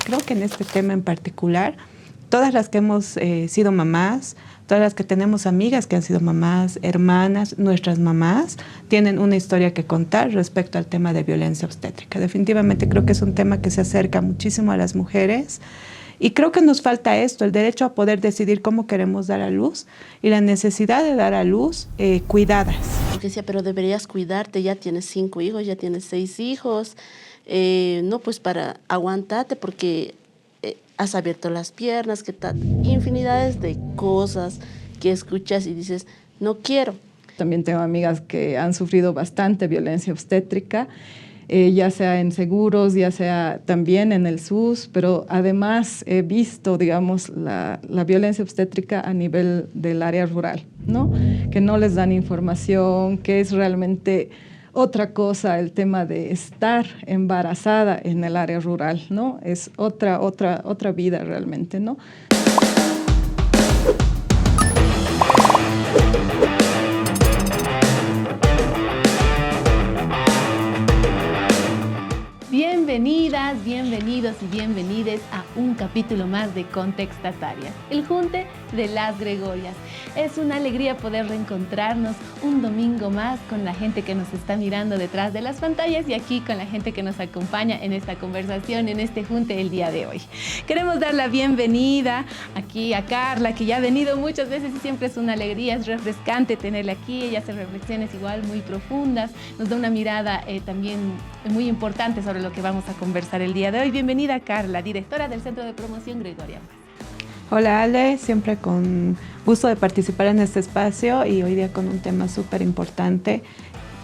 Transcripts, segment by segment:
Creo que en este tema en particular, todas las que hemos sido mamás, todas las que tenemos amigas que han sido mamás, hermanas, nuestras mamás, tienen una historia que contar respecto al tema de violencia obstétrica. Definitivamente creo que es un tema que se acerca muchísimo a las mujeres y creo que nos falta esto, el derecho a poder decidir cómo queremos dar a luz y la necesidad de dar a luz cuidadas. Porque decía, pero deberías cuidarte, ya tienes 5 hijos, ya tienes 6 hijos, no, pues para aguantarte porque has abierto las piernas, que tal, infinidades de cosas que escuchas y dices, no quiero. También tengo amigas que han sufrido bastante violencia obstétrica, ya sea en seguros, ya sea también en el SUS, pero además he visto, digamos, la violencia obstétrica a nivel del área rural, ¿no? Que no les dan información, que es realmente otra cosa el tema de estar embarazada en el área rural, ¿no? Es otra vida realmente, ¿no? Bienvenidas, bienvenidos y bienvenides a un capítulo más de Contextatarias, el junte de las Gregorias. Es una alegría poder reencontrarnos un domingo más con la gente que nos está mirando detrás de las pantallas y aquí con la gente que nos acompaña en esta conversación, en este junte el día de hoy. Queremos dar la bienvenida aquí a Carla, que ya ha venido muchas veces y siempre es una alegría, es refrescante tenerla aquí. Ella hace reflexiones igual muy profundas, nos da una mirada también muy importante sobre lo que vamos a conversar el día de hoy. Bienvenida, Carla, directora del Centro de Promoción Gregoria. Hola, Ale, siempre con gusto de participar en este espacio y hoy día con un tema súper importante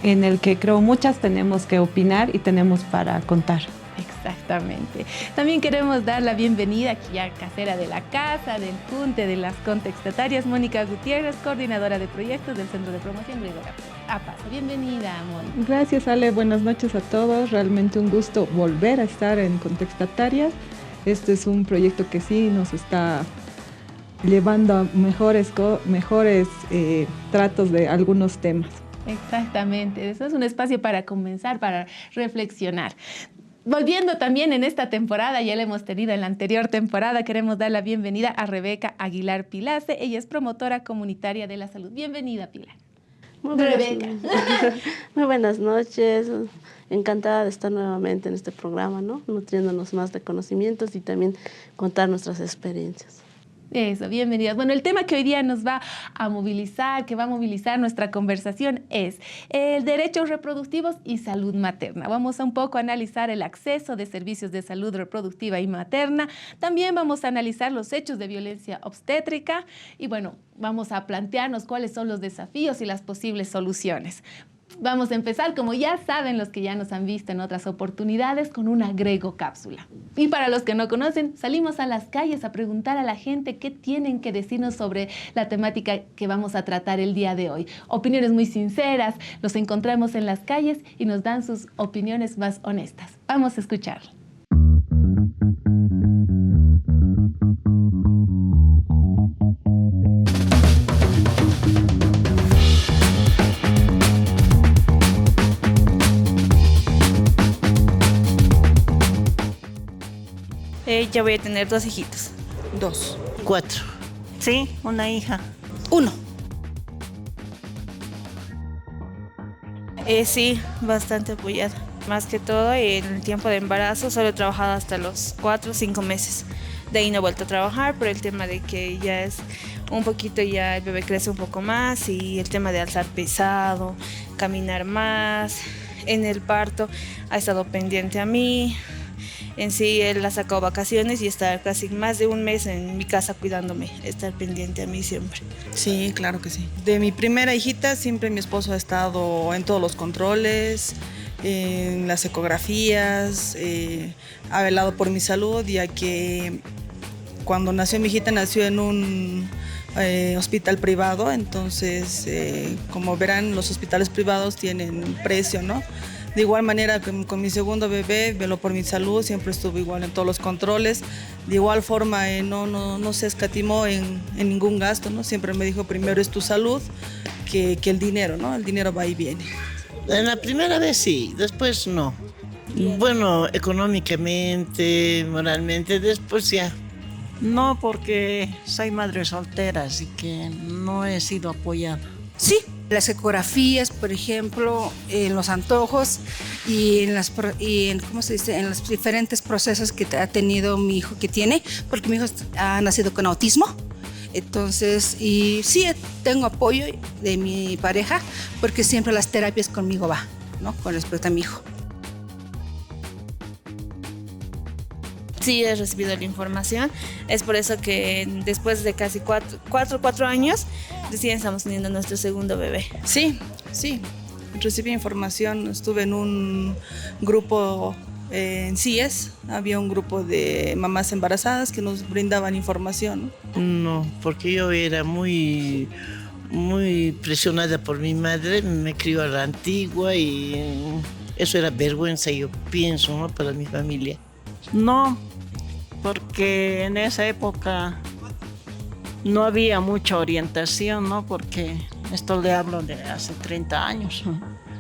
en el que creo muchas tenemos que opinar y tenemos para contar. Exactamente. También queremos dar la bienvenida aquí a casera de la casa, del junte de las contextatarias, Mónica Gutiérrez, coordinadora de proyectos del Centro de Promoción Gregoria APAS. Bienvenida, Mónica. Gracias, Ale. Buenas noches a todos. Realmente un gusto volver a estar en Contextatarias. Este es un proyecto que sí nos está llevando a mejores tratos de algunos temas. Exactamente, eso es un espacio para comenzar, para reflexionar. Volviendo también en esta temporada, ya la hemos tenido en la anterior temporada, queremos dar la bienvenida a Rebeca Aguilar Pilace. Ella es promotora comunitaria de la salud. Bienvenida, Pilar. Rebeca. Muy buenas noches. Encantada de estar nuevamente en este programa, ¿no? Nutriéndonos más de conocimientos y también contar nuestras experiencias. Eso, bienvenidas. Bueno, el tema que hoy día nos va a movilizar, que va a movilizar nuestra conversación es el derechos reproductivos y salud materna. Vamos a un poco analizar el acceso de servicios de salud reproductiva y materna. También vamos a analizar los hechos de violencia obstétrica y bueno, vamos a plantearnos cuáles son los desafíos y las posibles soluciones. Vamos a empezar, como ya saben los que ya nos han visto en otras oportunidades, con una Grego cápsula. Y para los que no conocen, salimos a las calles a preguntar a la gente qué tienen que decirnos sobre la temática que vamos a tratar el día de hoy. Opiniones muy sinceras, los encontramos en las calles y nos dan sus opiniones más honestas. Vamos a escucharlo. Ya voy a tener 2 hijitos. 2. 4. Sí, una hija. 1. Sí, bastante apoyada. Más que todo en el tiempo de embarazo solo he trabajado hasta los 4 o 5 meses. De ahí no he vuelto a trabajar por el tema de que ya es un poquito, ya el bebé crece un poco más y el tema de alzar pesado, caminar más. En el parto ha estado pendiente a mí. En sí, él ha sacado vacaciones y está casi más de un mes en mi casa cuidándome, estar pendiente a mí siempre. Sí, claro que sí. De mi primera hijita siempre mi esposo ha estado en todos los controles, en las ecografías, ha velado por mi salud, ya que cuando nació mi hijita nació en un hospital privado, entonces como verán los hospitales privados tienen precio, ¿no? De igual manera con mi segundo bebé, veló por mi salud, siempre estuvo igual en todos los controles. De igual forma no se escatimó en ningún gasto, ¿no? Siempre me dijo primero es tu salud que el dinero, ¿no? El dinero va y viene. En la primera vez sí, después no. Bueno, económicamente, moralmente, después ya. No, porque soy madre soltera, así que no he sido apoyada. Sí, las ecografías, por ejemplo, en los antojos y en ¿cómo se dice? En los diferentes procesos que ha tenido mi hijo que tiene, porque mi hijo ha nacido con autismo. Entonces, y sí, tengo apoyo de mi pareja, porque siempre las terapias conmigo va, ¿no? Con respecto a mi hijo. Sí, he recibido la información. Es por eso que después de casi 4 años, recién estamos teniendo nuestro segundo bebé. Sí, recibí información, estuve en un grupo en CIES, había un grupo de mamás embarazadas que nos brindaban información. No, porque yo era muy presionada por mi madre, me crió a la antigua y eso era vergüenza, yo pienso, ¿no? Para mi familia. No, porque en esa época no había mucha orientación, ¿no? Porque esto le hablo de hace 30 años.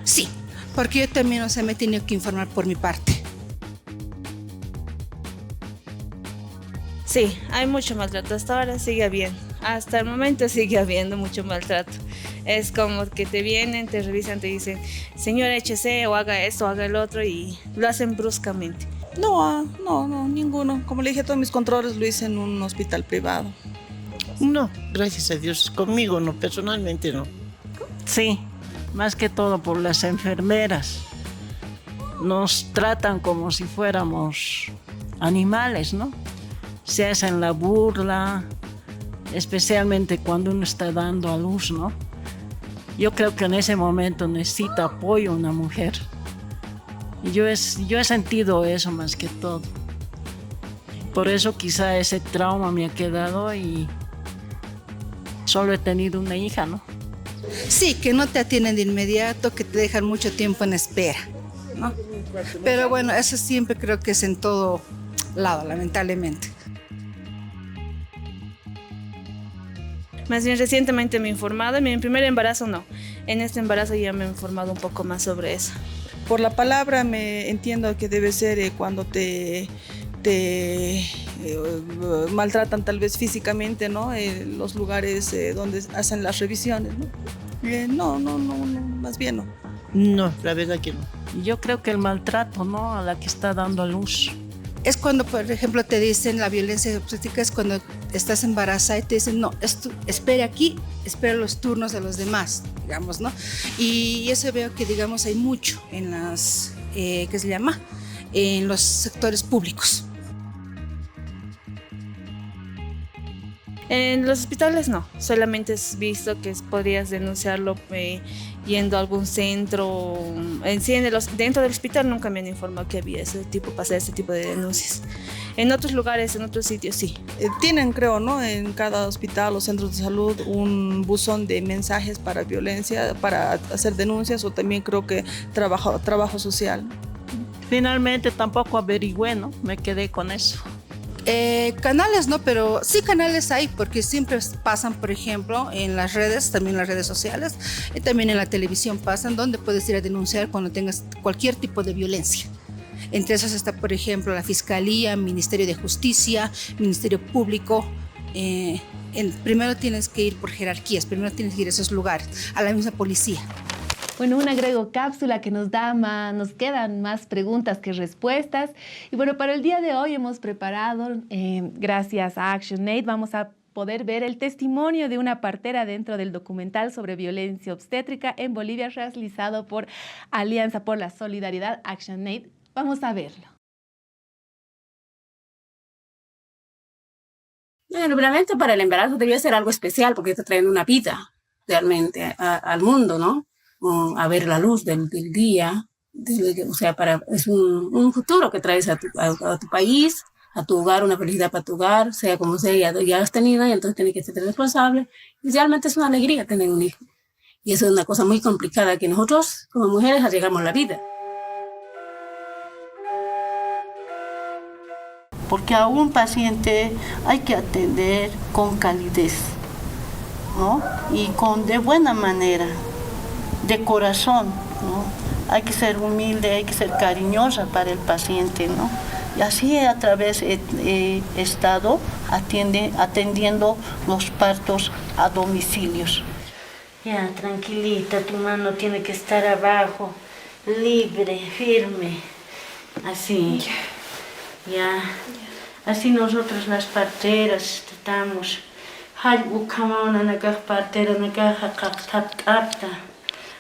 Sí, porque yo también me he tenido que informar por mi parte. Sí, hay mucho maltrato. Hasta ahora sigue habiendo. Hasta el momento sigue habiendo mucho maltrato. Es como que te vienen, te revisan, te dicen, señora, échese o haga esto, haga el otro y lo hacen bruscamente. No, ninguno. Como le dije, todos mis controles lo hice en un hospital privado. No, gracias a Dios, conmigo no, personalmente no. Sí, más que todo por las enfermeras. Nos tratan como si fuéramos animales, ¿no? Se hacen la burla, especialmente cuando uno está dando a luz, ¿no? Yo creo que en ese momento necesita apoyo una mujer. Y yo he sentido eso más que todo. Por eso quizá ese trauma me ha quedado y solo he tenido una hija, ¿no? Sí, que no te atienden de inmediato, que te dejan mucho tiempo en espera, ¿no? Pero bueno, eso siempre creo que es en todo lado, lamentablemente. Más bien recientemente me he informado, en mi primer embarazo no. en este embarazo ya me he informado un poco más sobre eso. Por la palabra me entiendo que debe ser cuando te maltratan tal vez físicamente, ¿no? Los lugares donde hacen las revisiones, ¿no? No, más bien no. No, la verdad que no. Yo creo que el maltrato, ¿no? A la que está dando a luz. Es cuando, por ejemplo, te dicen la violencia obstétrica, es cuando estás embarazada y te dicen, no, espere aquí, espera los turnos de los demás, digamos, ¿no? Y eso veo que, digamos, hay mucho en las, ¿qué se llama? En los sectores públicos. En los hospitales no, solamente he visto que podrías denunciarlo yendo a algún centro. En sí, dentro del hospital nunca me han informado que había ese tipo de denuncias. En otros lugares, en otros sitios sí. Tienen, creo, ¿no? En cada hospital o centros de salud un buzón de mensajes para violencia, para hacer denuncias, o también creo que trabajo social. Finalmente tampoco averigüé, ¿no? Me quedé con eso. Canales no, pero sí canales hay, porque siempre pasan, por ejemplo, en las redes, también en las redes sociales, y también en la televisión pasan, donde puedes ir a denunciar cuando tengas cualquier tipo de violencia. Entre esos está, por ejemplo, la Fiscalía, Ministerio de Justicia, Ministerio Público. Primero tienes que ir por jerarquías, primero tienes que ir a esos lugares, a la misma policía. Bueno, una agrego cápsula que nos quedan más preguntas que respuestas. Y bueno, para el día de hoy hemos preparado, gracias a ActionAid, vamos a poder ver el testimonio de una partera dentro del documental sobre violencia obstétrica en Bolivia, realizado por Alianza por la Solidaridad, ActionAid. Vamos a verlo. Bueno, realmente para el embarazo debió ser algo especial porque está trayendo una vida realmente al mundo, ¿no? A ver la luz del día, o sea, es un futuro que traes a tu país, a tu hogar, una felicidad para tu hogar, sea como sea, ya has tenido y entonces tienes que ser responsable. Y realmente es una alegría tener un hijo. Y eso es una cosa muy complicada que nosotros como mujeres arriesgamos la vida. Porque a un paciente hay que atender con calidez, ¿no? Y de buena manera, de corazón, ¿no? Hay que ser humilde, hay que ser cariñosa para el paciente, ¿no? Y así a través he estado atendiendo los partos a domicilios. Ya, tranquilita, tu mano tiene que estar abajo, libre, firme, así. Ya, así nosotros las parteras tratamos.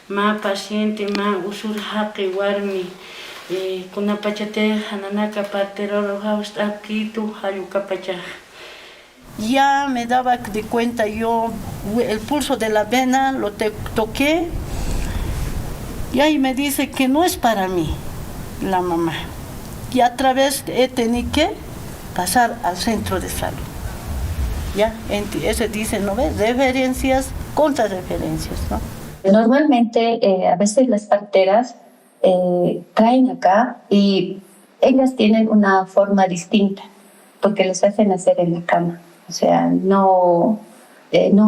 Ma paciente, ma usur haqi warmi, kuna pachate hananaka partero rojaust akitu hayuka pachaj. Ya me daba de cuenta yo el pulso de la vena, lo toqué, y ahí me dice que no es para mí, la mamá. Y a través he tenido que pasar al centro de salud. Ya, eso dice, ¿no ves? Referencias, contrarreferencias, ¿no? Normalmente, a veces las parteras traen acá y ellas tienen una forma distinta porque les hacen hacer en la cama. O sea, no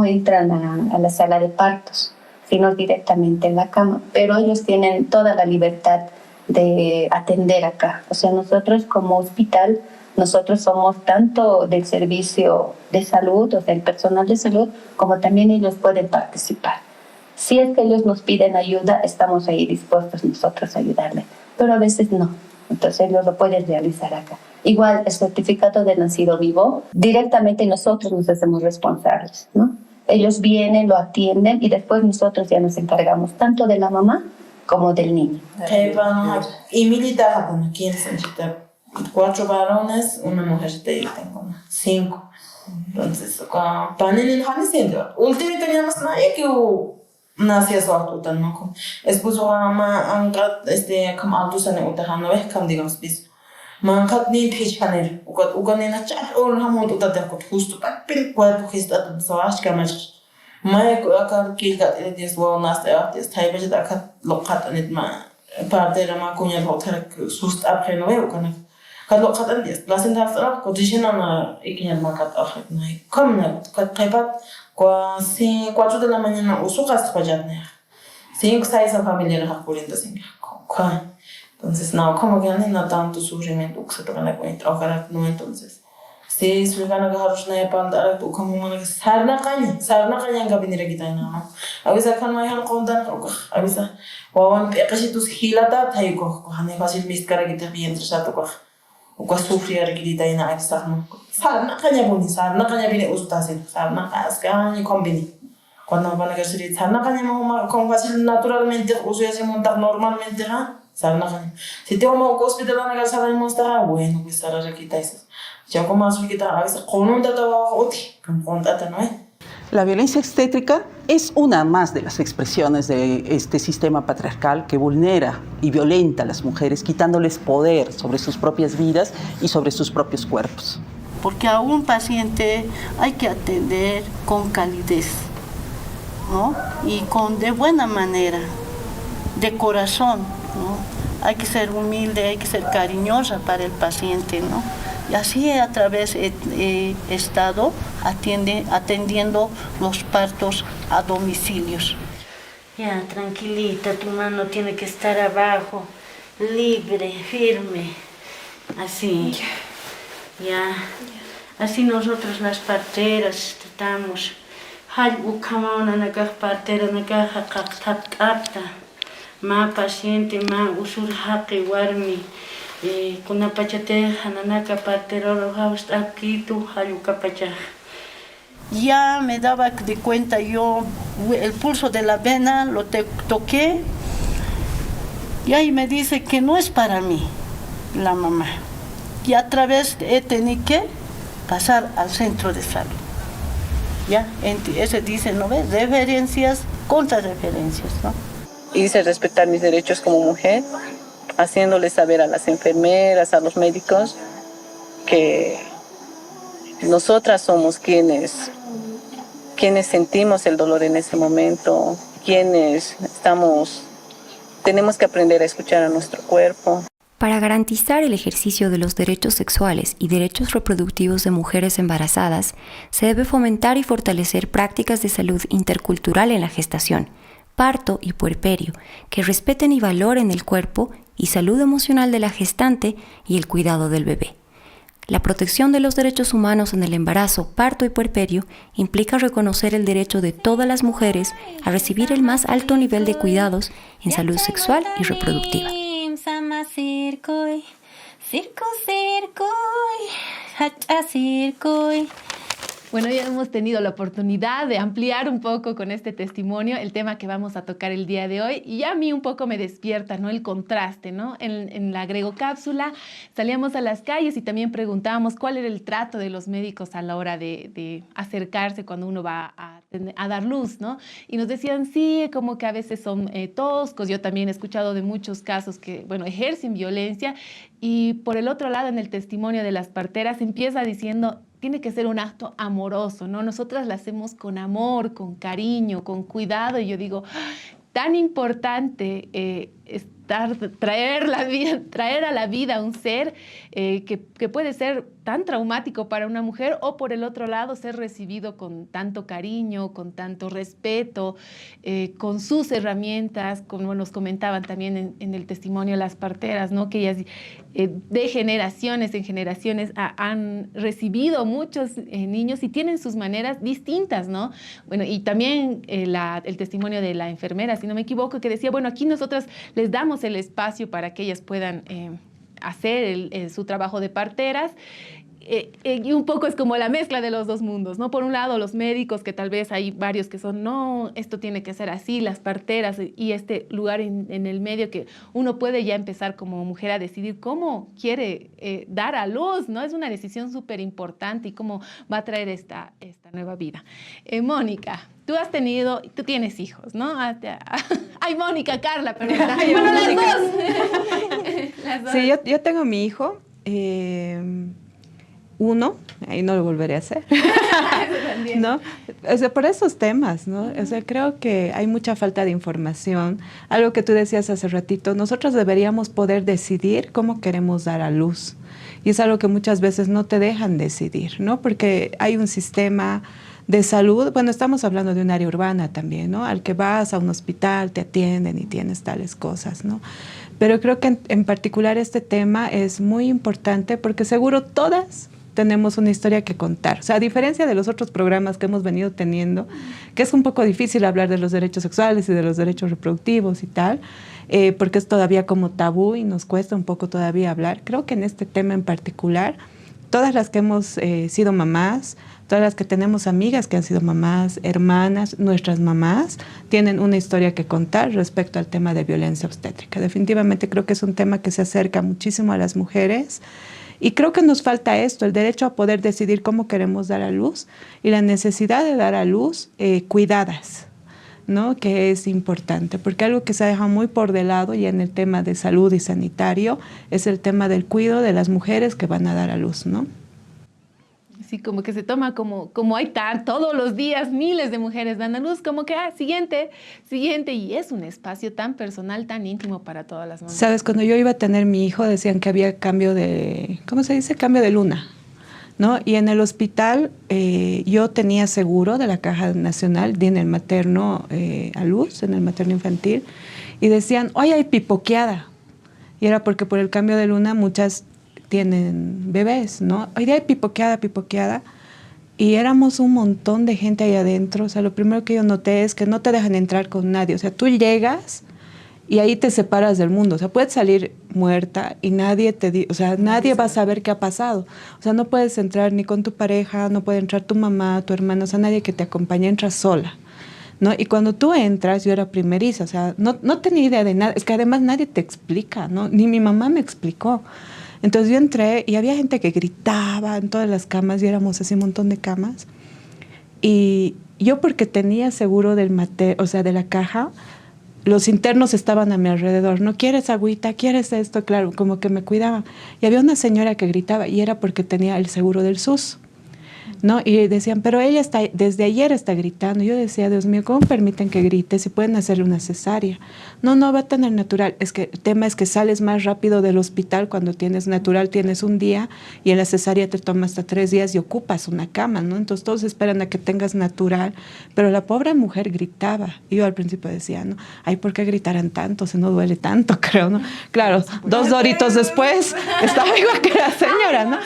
entran a la sala de partos, sino directamente en la cama. Pero ellos tienen toda la libertad de atender acá. O sea, nosotros como hospital, nosotros somos tanto del servicio de salud, o sea, el personal de salud, como también ellos pueden participar. Si es que ellos nos piden ayuda, estamos ahí dispuestos nosotros a ayudarles, pero a veces no. Entonces ellos lo pueden realizar acá. Igual el certificado de nacido vivo, directamente nosotros nos hacemos responsables, ¿no? Ellos vienen, lo atienden y después nosotros ya nos encargamos tanto de la mamá como del niño. Y militar, ¿quién se 4 varones, una mujer tengo 5. Entonces, para el último teníamos que nació su auto, ¿no? Esposo ama como auto se ne utahano es como digamos bis. Mancat ni pitchaner, uganina chat o hamon utahano justo para el cuerpo que está todo sabash camas. Maya acá que es bueno nacer, es taibe de acá locat anitma parte de la macuña lotar sust apreno veo con Kalau kata dia, lasin tafsir, condition ana ikinya makat akhir naik. Como kat kaipat, 4 de la mañana usukas pajatnya. 5, 6 familias así. Entonces, no, como que no tanto sufrimiento, no, entonces. Sí, si le gana que harus naik pandar tu como mana sarna kanya nggak binir kita ina. Abisa kan mai hal kontan kok. Abisa wawan pekasi tu hilata thai kok. Hane fasil mis kara kita bien tersatu kok. Uka sufrir kita ina abisa no. Sarna kanya bini ustasin. Sarna kanya kombini. Cuando van a ser sarna kanya mau con fácil naturalmente uso así montar normalmente ha. Sarna kanya. Si te vamos a hospital van a sarna montar bueno, pues sarna kita eso. La violencia obstétrica es una más de las expresiones de este sistema patriarcal que vulnera y violenta a las mujeres, quitándoles poder sobre sus propias vidas y sobre sus propios cuerpos. Porque a un paciente hay que atender con calidez, ¿no? Y de buena manera, de corazón, ¿no? Hay que ser humilde, hay que ser cariñosa para el paciente, ¿no? Y así a través he estado atendiendo los partos a domicilios. Ya, tranquilita, tu mano tiene que estar abajo, libre, firme, así. Ya. Así nosotros las parteras tratamos. Ma paciente, ma usur haqi warmi. Kuna pachate hananaka partero aquí tu hayuka pachaj. Ya me daba de cuenta yo el pulso de la vena, lo toqué y ahí me dice que no es para mí la mamá. Y a través he tenido que pasar al centro de salud. Ya, ese dice, ¿no ves? Referencias, contrarreferencias, ¿no? Hice respetar mis derechos como mujer, haciéndoles saber a las enfermeras, a los médicos, que nosotras somos quienes sentimos el dolor en ese momento, quienes tenemos que aprender a escuchar a nuestro cuerpo. Para garantizar el ejercicio de los derechos sexuales y derechos reproductivos de mujeres embarazadas, se debe fomentar y fortalecer prácticas de salud intercultural en la gestación, parto y puerperio, que respeten y valoren el cuerpo y salud emocional de la gestante y el cuidado del bebé. La protección de los derechos humanos en el embarazo, parto y puerperio implica reconocer el derecho de todas las mujeres a recibir el más alto nivel de cuidados en salud sexual y reproductiva. Bueno, ya hemos tenido la oportunidad de ampliar un poco con este testimonio el tema que vamos a tocar el día de hoy, y a mí un poco me despierta, ¿no?, el contraste, ¿no? En la Gregocápsula salíamos a las calles y también preguntábamos cuál era el trato de los médicos a la hora de acercarse cuando uno va a dar luz, ¿no? Y nos decían, sí, como que a veces son toscos. Yo también he escuchado de muchos casos que, bueno, ejercen violencia, y por el otro lado, en el testimonio de las parteras, empieza diciendo, tiene que ser un acto amoroso, ¿no? Nosotras lo hacemos con amor, con cariño, con cuidado. Y yo digo, tan importante traer a la vida un ser que puede ser tan traumático para una mujer, o por el otro lado ser recibido con tanto cariño, con tanto respeto, con sus herramientas, como nos comentaban también en el testimonio las parteras, ¿no?, que ellas de generaciones en generaciones han recibido muchos niños y tienen sus maneras distintas, ¿no? Bueno, y también el testimonio de la enfermera, si no me equivoco, que decía, bueno, aquí nosotras les damos el espacio para que ellas puedan hacer su trabajo de parteras. Y un poco es como la mezcla de los dos mundos, ¿no? Por un lado, los médicos, que tal vez hay varios que son, no, esto tiene que ser así, las parteras, y este lugar en el medio que uno puede ya empezar como mujer a decidir cómo quiere dar a luz, ¿no? Es una decisión súper importante, y cómo va a traer esta nueva vida. Mónica, tú tienes hijos, ¿no? Ay, Mónica, Carla, perdón. Bueno, las dos. Sí, yo tengo mi hijo, uno, ahí no lo volveré a hacer, ¿no? O sea, por esos temas, ¿no? O sea, creo que hay mucha falta de información. Algo que tú decías hace ratito, nosotros deberíamos poder decidir cómo queremos dar a luz. Y es algo que muchas veces no te dejan decidir, ¿no? Porque hay un sistema de salud, bueno, estamos hablando de un área urbana también, ¿no? Al que vas a un hospital, te atienden y tienes tales cosas, ¿no? Pero creo que en particular este tema es muy importante porque seguro todas tenemos una historia que contar. O sea, a diferencia de los otros programas que hemos venido teniendo, que es un poco difícil hablar de los derechos sexuales y de los derechos reproductivos y tal, porque es todavía como tabú y nos cuesta un poco todavía hablar. Creo que en este tema en particular, todas las que hemos sido mamás, todas las que tenemos amigas que han sido mamás, hermanas, nuestras mamás, tienen una historia que contar respecto al tema de violencia obstétrica. Definitivamente creo que es un tema que se acerca muchísimo a las mujeres y creo que nos falta esto, el derecho a poder decidir cómo queremos dar a luz y la necesidad de dar a luz cuidadas, ¿no? Que es importante, porque algo que se ha dejado muy por de lado y en el tema de salud y sanitario es el tema del cuidado de las mujeres que van a dar a luz, ¿no? Sí, como que se toma como hay todos los días miles de mujeres dan a luz, como que, siguiente, y es un espacio tan personal, tan íntimo para todas las mamás. Sabes, cuando yo iba a tener mi hijo decían que había cambio de, ¿cómo se dice? Cambio de luna, ¿no? Y en el hospital yo tenía seguro de la Caja Nacional, di en el materno a luz, en el materno infantil, y decían, hoy hay pipoqueada. Y era porque por el cambio de luna muchas tienen bebés, ¿no? Hoy día hay pipoqueada, y éramos un montón de gente ahí adentro. O sea, lo primero que yo noté es que no te dejan entrar con nadie. O sea, tú llegas y ahí te separas del mundo. O sea, puedes salir muerta y nadie nadie va a saber qué ha pasado. O sea, no puedes entrar ni con tu pareja, no puede entrar tu mamá, tu hermana, o sea, nadie que te acompañe, entras sola, ¿no? Y cuando tú entras, yo era primeriza, o sea, no tenía idea de nada. Es que además nadie te explica, ¿no? Ni mi mamá me explicó. Entonces yo entré y había gente que gritaba en todas las camas y éramos así un montón de camas. Y yo porque tenía seguro de la caja, los internos estaban a mi alrededor. ¿No quieres agüita? ¿Quieres esto? Claro, como que me cuidaban. Y había una señora que gritaba y era porque tenía el seguro del SUS, ¿no? Y decían, pero ella desde ayer está gritando. Yo decía, Dios mío, ¿cómo permiten que grite si pueden hacerle una cesárea? No va a tener natural. Es que el tema es que sales más rápido del hospital cuando tienes natural, tienes un día y en la cesárea te toma hasta 3 días y ocupas una cama, ¿no? Entonces todos esperan a que tengas natural, pero la pobre mujer gritaba. Y yo al principio decía, ¿no? Ay, ¿por qué gritaran tanto? Se no duele tanto, creo, ¿no? Claro, 2 doritos después estaba igual que la señora, ¿no?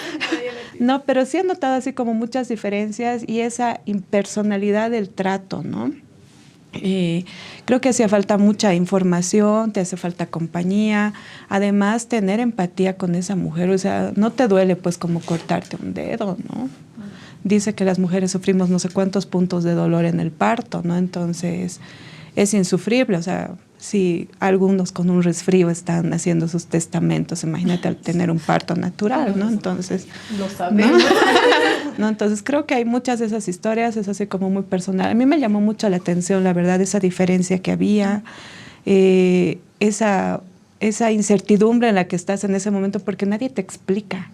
No, pero sí he notado así como muchas diferencias y esa impersonalidad del trato, ¿no? Creo que hacía falta mucha información, te hace falta compañía, además tener empatía con esa mujer, o sea, no te duele pues como cortarte un dedo, ¿no? Dice que las mujeres sufrimos no sé cuántos puntos de dolor en el parto, ¿no? Entonces es insufrible, o sea, si algunos con un resfrío están haciendo sus testamentos, imagínate al tener un parto natural, ¿no? Entonces, lo sabemos. ¿no? Entonces creo que hay muchas de esas historias, es así como muy personal. A mí me llamó mucho la atención, la verdad, esa diferencia que había, esa incertidumbre en la que estás en ese momento porque nadie te explica.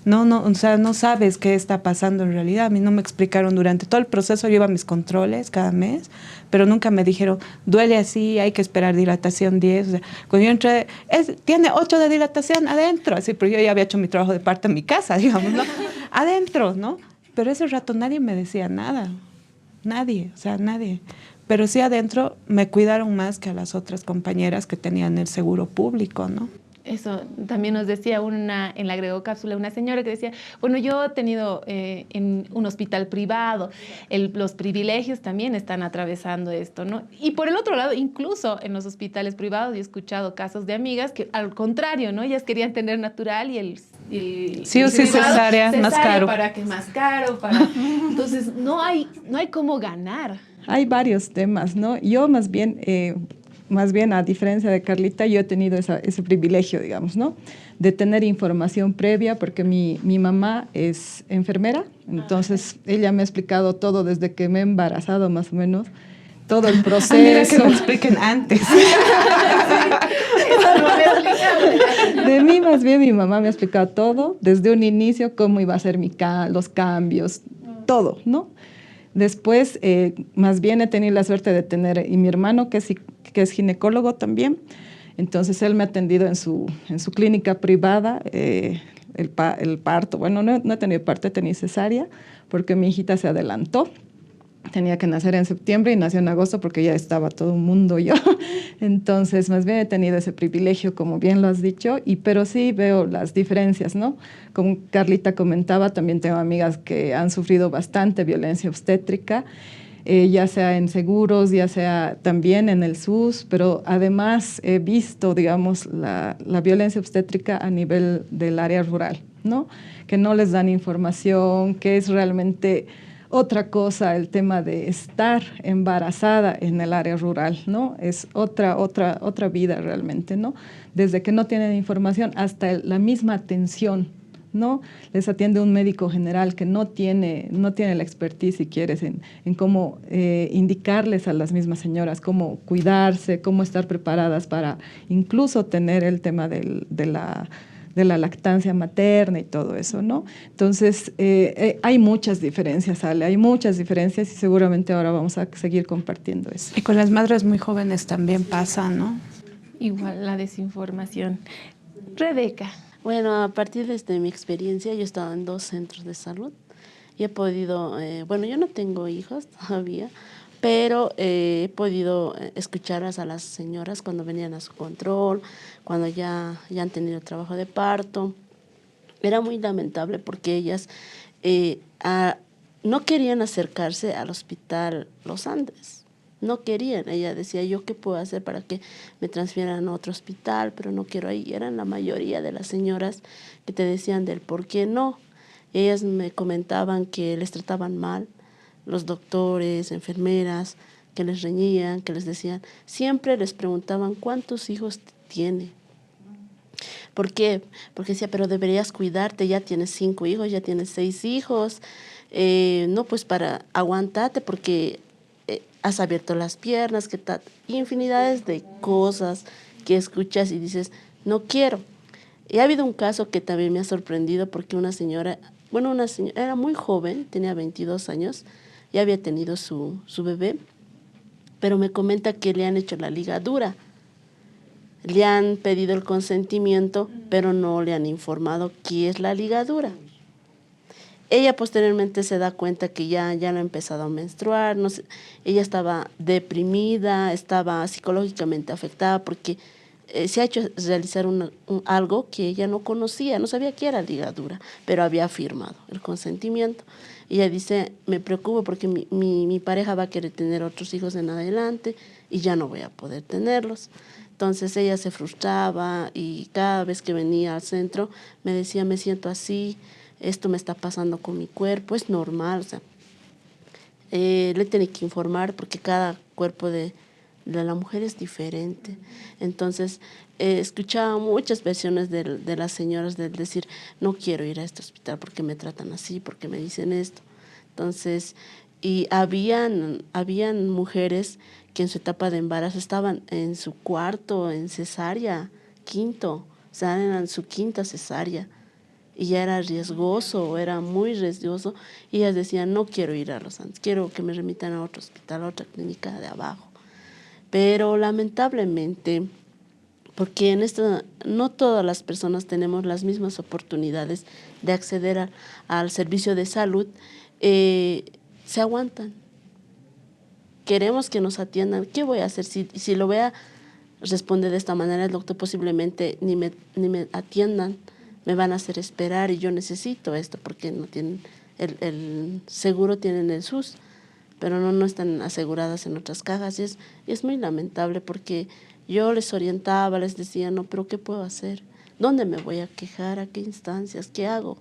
O sea, no sabes qué está pasando en realidad. A mí no me explicaron durante todo el proceso, yo iba a mis controles cada mes, pero nunca me dijeron, duele así, hay que esperar dilatación 10. O sea, cuando yo entré, tiene 8 de dilatación adentro, así, pero yo ya había hecho mi trabajo de parto en mi casa, digamos, ¿no? Adentro, ¿no? Pero ese rato nadie me decía nada, nadie. Pero sí adentro me cuidaron más que a las otras compañeras que tenían el seguro público, ¿no? Eso también nos decía en la agregocápsula una señora que decía, bueno, yo he tenido en un hospital privado, los privilegios también están atravesando esto, ¿no? Y por el otro lado, incluso en los hospitales privados, yo he escuchado casos de amigas que al contrario, ¿no? Ellas querían tener natural y el cesárea más caro. ¿Para qué más caro? Entonces, no hay cómo ganar. Hay varios temas, ¿no? Yo más bien, a diferencia de Carlita, yo he tenido ese privilegio, digamos, ¿no? De tener información previa, porque mi mamá es enfermera, entonces ella me ha explicado todo desde que me he embarazado, más o menos, todo el proceso. Mira que me expliquen antes. De mí, más bien, mi mamá me ha explicado todo, desde un inicio, cómo iba a ser los cambios, todo, ¿no? Después, más bien he tenido la suerte de tener, y mi hermano, que es ginecólogo también, entonces él me ha atendido en su clínica privada, el parto. Bueno, no he tenido parto, he tenido cesárea porque mi hijita se adelantó. Tenía que nacer en septiembre y nació en agosto porque ya estaba todo el mundo yo. Entonces, más bien he tenido ese privilegio, como bien lo has dicho, pero sí veo las diferencias, ¿no? Como Carlita comentaba, también tengo amigas que han sufrido bastante violencia obstétrica, ya sea en seguros, ya sea también en el SUS, pero además he visto, digamos, la violencia obstétrica a nivel del área rural, ¿no? Que no les dan información, que es realmente otra cosa el tema de estar embarazada en el área rural, ¿no? Es otra vida realmente, ¿no? Desde que no tienen información hasta la misma atención, ¿no? Les atiende un médico general que no tiene la expertise, si quieres, en cómo indicarles a las mismas señoras cómo cuidarse, cómo estar preparadas para incluso tener el tema de la lactancia materna y todo eso, ¿no? Entonces, hay muchas diferencias, Ale, hay muchas diferencias y seguramente ahora vamos a seguir compartiendo eso. Y con las madres muy jóvenes también pasa, ¿no? Igual la desinformación. Rebeca. Bueno, a partir de mi experiencia, yo he estado en 2 centros de salud y he podido, bueno, yo no tengo hijos todavía, pero he podido escuchar a las señoras cuando venían a su control, cuando ya han tenido trabajo de parto. Era muy lamentable porque ellas no querían acercarse al hospital Los Andes. No querían. Ella decía, ¿yo qué puedo hacer para que me transfieran a otro hospital? Pero no quiero ahí. Eran la mayoría de las señoras que te decían del por qué no. Ellas me comentaban que les trataban mal, los doctores, enfermeras, que les reñían, que les decían, siempre les preguntaban cuántos hijos tiene. ¿Por qué? Porque decía, pero deberías cuidarte, ya tienes 5 hijos, ya tienes 6 hijos, no, pues para aguantarte porque has abierto las piernas, que tal, infinidades de cosas que escuchas y dices, no quiero. Y ha habido un caso que también me ha sorprendido porque una señora era muy joven, tenía 22 años, ya había tenido su bebé, pero me comenta que le han hecho la ligadura. Le han pedido el consentimiento, pero no le han informado qué es la ligadura. Ella posteriormente se da cuenta que ya no ha empezado a menstruar, no sé, ella estaba deprimida, estaba psicológicamente afectada porque se ha hecho realizar algo que ella no conocía, no sabía qué era ligadura, pero había firmado el consentimiento. Ella dice, me preocupo porque mi pareja va a querer tener otros hijos en adelante y ya no voy a poder tenerlos. Entonces ella se frustraba y cada vez que venía al centro me decía, me siento así, esto me está pasando con mi cuerpo, es normal. O sea, le tenía que informar porque cada cuerpo de la mujer es diferente. Entonces escuchaba muchas versiones de las señoras del decir, no quiero ir a este hospital porque me tratan así, porque me dicen esto. Entonces, y habían mujeres que en su etapa de embarazo estaban en su 4º, en cesárea, 5º, o sea, eran su 5ª cesárea. Y ya era riesgoso, era muy riesgoso. Y ellas decían, no quiero ir a Los Andes, quiero que me remitan a otro hospital, a otra clínica de abajo. Pero lamentablemente, porque no todas las personas tenemos las mismas oportunidades de acceder al servicio de salud, se aguantan. Queremos que nos atiendan. ¿Qué voy a hacer? Si lo voy a responder de esta manera, el doctor posiblemente ni me atiendan, me van a hacer esperar y yo necesito esto porque no tienen el seguro, tienen el SUS, pero no están aseguradas en otras cajas y es muy lamentable porque yo les orientaba, les decía, no, pero ¿qué puedo hacer? ¿Dónde me voy a quejar? ¿A qué instancias? ¿Qué hago?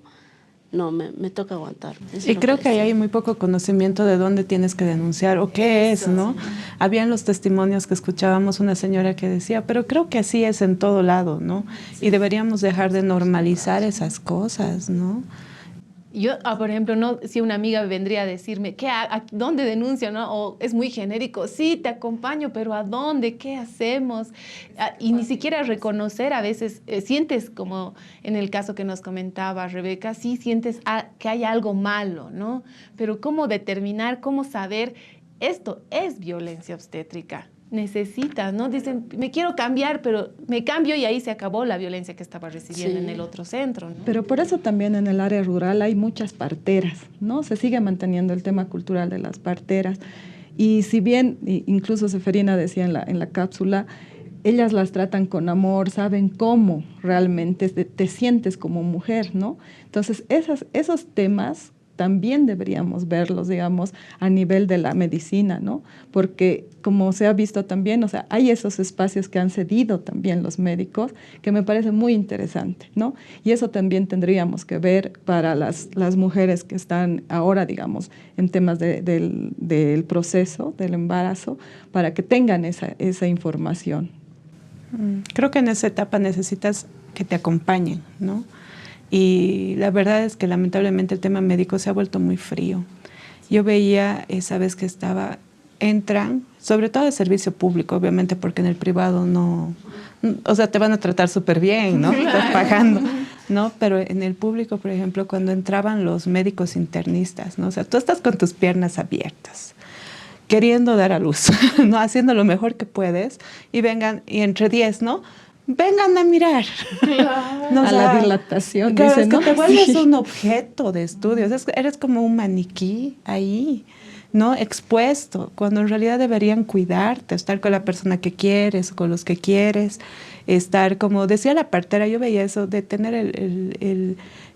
No, me toca aguantar. Y creo que ahí hay muy poco conocimiento de dónde tienes que denunciar o qué es, ¿no? Sí. Habían los testimonios que escuchábamos una señora que decía, pero creo que así es en todo lado, ¿no? Sí. Y deberíamos dejar de normalizar esas cosas, ¿no? Yo, por ejemplo, no, si una amiga vendría a decirme, ¿dónde denuncio? ¿No? O es muy genérico, sí, te acompaño, pero ¿a dónde? ¿Qué hacemos? Y ni siquiera reconocer, a veces sientes, como en el caso que nos comentaba Rebeca, sí sientes que hay algo malo, ¿no? Pero ¿cómo determinar, cómo saber? Esto es violencia obstétrica. necesitas, ¿no? Dicen, me quiero cambiar, pero me cambio y ahí se acabó la violencia que estaba recibiendo en el otro centro, ¿no? Pero por eso también en el área rural hay muchas parteras, ¿no? Se sigue manteniendo el tema cultural de las parteras. Y si bien, incluso Seferina decía en la cápsula, ellas las tratan con amor, saben cómo realmente te sientes como mujer, ¿no? Entonces, esos temas también deberíamos verlos, digamos, a nivel de la medicina, ¿no? Porque como se ha visto también, o sea, hay esos espacios que han cedido también los médicos, que me parece muy interesante, ¿no? Y eso también tendríamos que ver para las mujeres que están ahora, digamos, en temas del proceso, del embarazo, para que tengan esa información. Creo que en esa etapa necesitas que te acompañen, ¿no? Y la verdad es que lamentablemente el tema médico se ha vuelto muy frío. Yo veía esa vez que entran, sobre todo el servicio público, obviamente, porque en el privado no, o sea, te van a tratar súper bien, ¿no? Estás pagando, ¿no? Pero en el público, por ejemplo, cuando entraban los médicos internistas, ¿no? O sea, tú estás con tus piernas abiertas, queriendo dar a luz, ¿no? Haciendo lo mejor que puedes, y vengan, y entre 10, ¿no? Vengan a mirar. Claro. No, a la dilatación. Claro, dice, es que ¿no? te vuelves un objeto de estudio. Eres como un maniquí ahí, ¿no? Expuesto, cuando en realidad deberían cuidarte, estar con la persona que quieres, con los que quieres, estar, como decía la partera, yo veía eso, de tener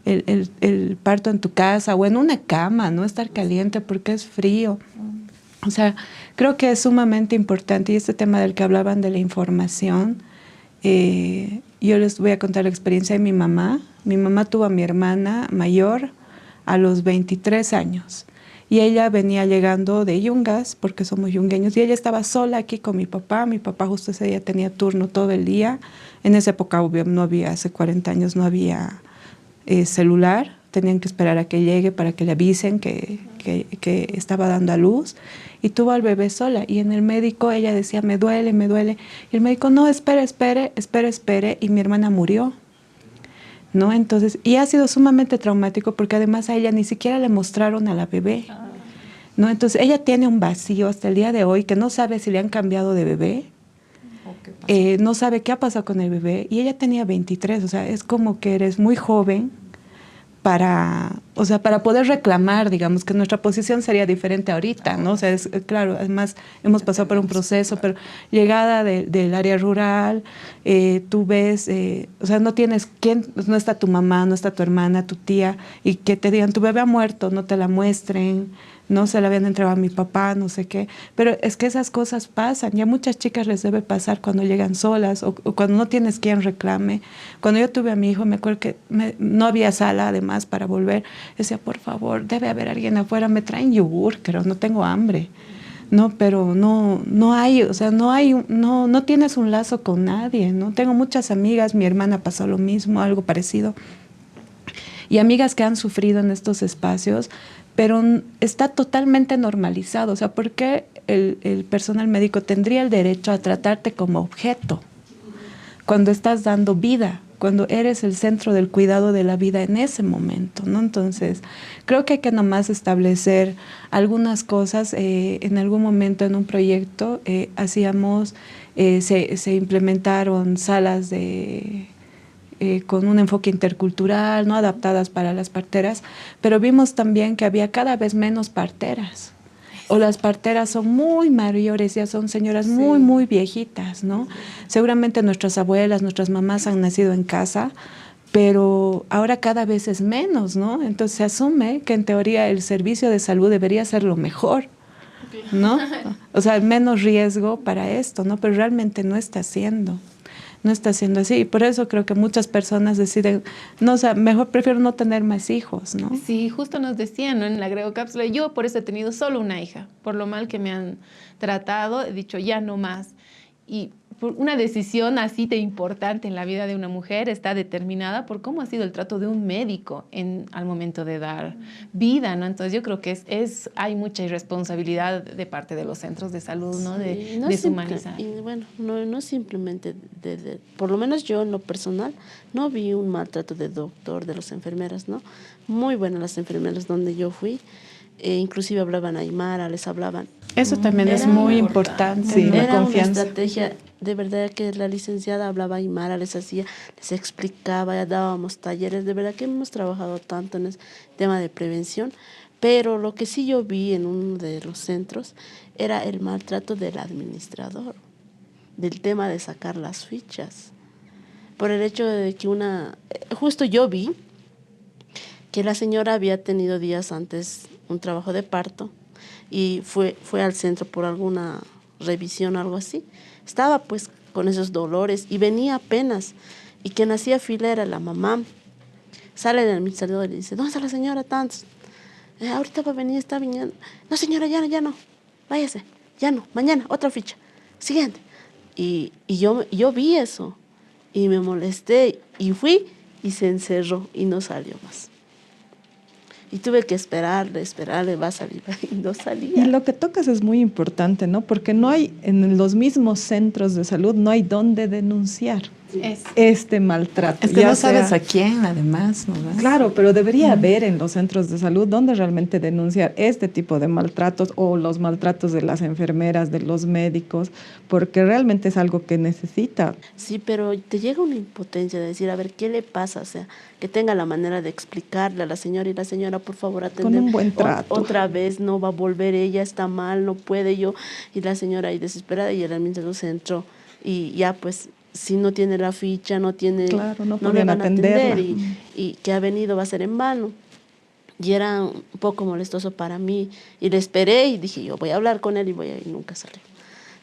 el parto en tu casa o en una cama, no estar caliente porque es frío. O sea, creo que es sumamente importante, y este tema del que hablaban de la información, yo les voy a contar la experiencia de mi mamá. Mi mamá tuvo a mi hermana mayor a los 23 años y ella venía llegando de Yungas, porque somos yungueños, y ella estaba sola aquí con mi papá justo ese día tenía turno todo el día. En esa época, obvio, no había, hace 40 años no había celular, tenían que esperar a que llegue para que le avisen que estaba dando a luz, y tuvo al bebé sola, y en el médico ella decía, me duele, y el médico, no, espere, y mi hermana murió, ¿no? Entonces, y ha sido sumamente traumático, porque además a ella ni siquiera le mostraron a la bebé, ¿no? Entonces, ella tiene un vacío hasta el día de hoy, que no sabe si le han cambiado de bebé, no sabe qué ha pasado con el bebé, y ella tenía 23, o sea, es como que eres muy joven, para poder reclamar, digamos, que nuestra posición sería diferente ahorita, ¿no? O sea, claro, además hemos pasado por un proceso, pero llegada del área rural, tú ves, o sea, no tienes no está tu mamá, no está tu hermana, tu tía, y que te digan, tu bebé ha muerto, no te la muestren, no se la habían entregado a mi papá, no sé qué. Pero es que esas cosas pasan, y a muchas chicas les debe pasar cuando llegan solas o cuando no tienes quien reclame. Cuando yo tuve a mi hijo, me acuerdo que no había sala además para volver. Decía, por favor, debe haber alguien afuera, me traen yogur, pero no tengo hambre. No, pero no hay, o sea, no tienes un lazo con nadie, ¿no? Tengo muchas amigas, mi hermana pasó lo mismo, algo parecido, y amigas que han sufrido en estos espacios, pero está totalmente normalizado. O sea, ¿por qué el personal médico tendría el derecho a tratarte como objeto cuando estás dando vida, cuando eres el centro del cuidado de la vida en ese momento, ¿no? Entonces, creo que hay que nomás establecer algunas cosas. En algún momento en un proyecto se implementaron salas con un enfoque intercultural, ¿no? Adaptadas para las parteras, pero vimos también que había cada vez menos parteras, o las parteras son muy mayores, ya son señoras muy, muy viejitas, ¿no? Seguramente nuestras abuelas, nuestras mamás han nacido en casa, pero ahora cada vez es menos, ¿no? Entonces se asume que en teoría el servicio de salud debería ser lo mejor, ¿no? O sea, menos riesgo para esto, ¿no? Pero realmente no está siendo así, y por eso creo que muchas personas deciden, no, o sea, mejor prefiero no tener más hijos, ¿no? Sí, justo nos decían, ¿no? En la Grego Cápsula, yo por eso he tenido solo una hija, por lo mal que me han tratado, he dicho ya no más, y por una decisión así de importante en la vida de una mujer está determinada por cómo ha sido el trato de un médico al momento de dar vida, ¿no? Entonces yo creo que hay mucha irresponsabilidad de parte de los centros de salud, ¿no? De deshumanizar. Y bueno, no simplemente, por lo menos yo en lo personal, no vi un maltrato de doctor, de las enfermeras, ¿no? Muy buenas las enfermeras donde yo fui. inclusive hablaban aymara, les hablaban. Eso también es muy importante. Sí, la Era confianza. una estrategia, de verdad que la licenciada hablaba aymara, les explicaba, ya dábamos talleres, de verdad que hemos trabajado tanto en el tema de prevención, pero lo que sí yo vi en uno de los centros era el maltrato del administrador, del tema de sacar las fichas, por el hecho de que justo yo vi que la señora había tenido días antes un trabajo de parto y fue al centro por alguna revisión o algo así. Estaba pues con esos dolores y venía apenas, y quien hacía fila era la mamá. Sale del administrador y le dice, ¿dónde está la señora Tantos? Ahorita va a venir, está viniendo. No señora, ya no, váyase, ya no, mañana, otra ficha, siguiente. Y yo vi eso y me molesté y fui y se encerró y no salió más. Y tuve que esperarle, va a salir, y no salía. Y lo que tocas es muy importante, ¿no? Porque no hay, en los mismos centros de salud, no hay dónde denunciar este maltrato. Es que no sabes a quién, además, ¿no? Claro, pero debería haber en los centros de salud donde realmente denunciar este tipo de maltratos o los maltratos de las enfermeras, de los médicos, porque realmente es algo que necesita. Sí, pero te llega una impotencia de decir, a ver, ¿qué le pasa? O sea, que tenga la manera de explicarle a la señora, y la señora, por favor, atender. Con un buen trato. Otra vez no va a volver, ella está mal, no puede yo. Y la señora ahí desesperada, y el administrador se entró. Y ya pues, si no tiene la ficha, no tiene, claro, no le van a atender, atenderla. y que ha venido va a ser en vano. Y era un poco molestoso para mí, y le esperé y dije, yo voy a hablar con él, y nunca salió.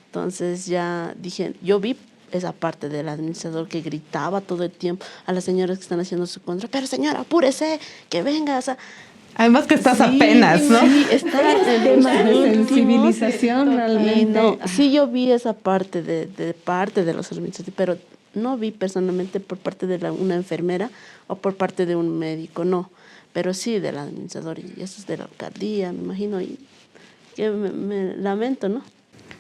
Entonces ya dije, yo vi esa parte del administrador que gritaba todo el tiempo a las señoras que están haciendo su contra, pero señora, apúrese, que venga, o sea, además que estás apenas, ¿no? Sí, está en temas de sensibilización realmente. Sí, yo vi esa parte parte de los administrativos, pero no vi personalmente por parte de una enfermera o por parte de un médico, no. Pero sí del administrador, y eso es de la alcaldía, me imagino, y que me lamento, ¿no?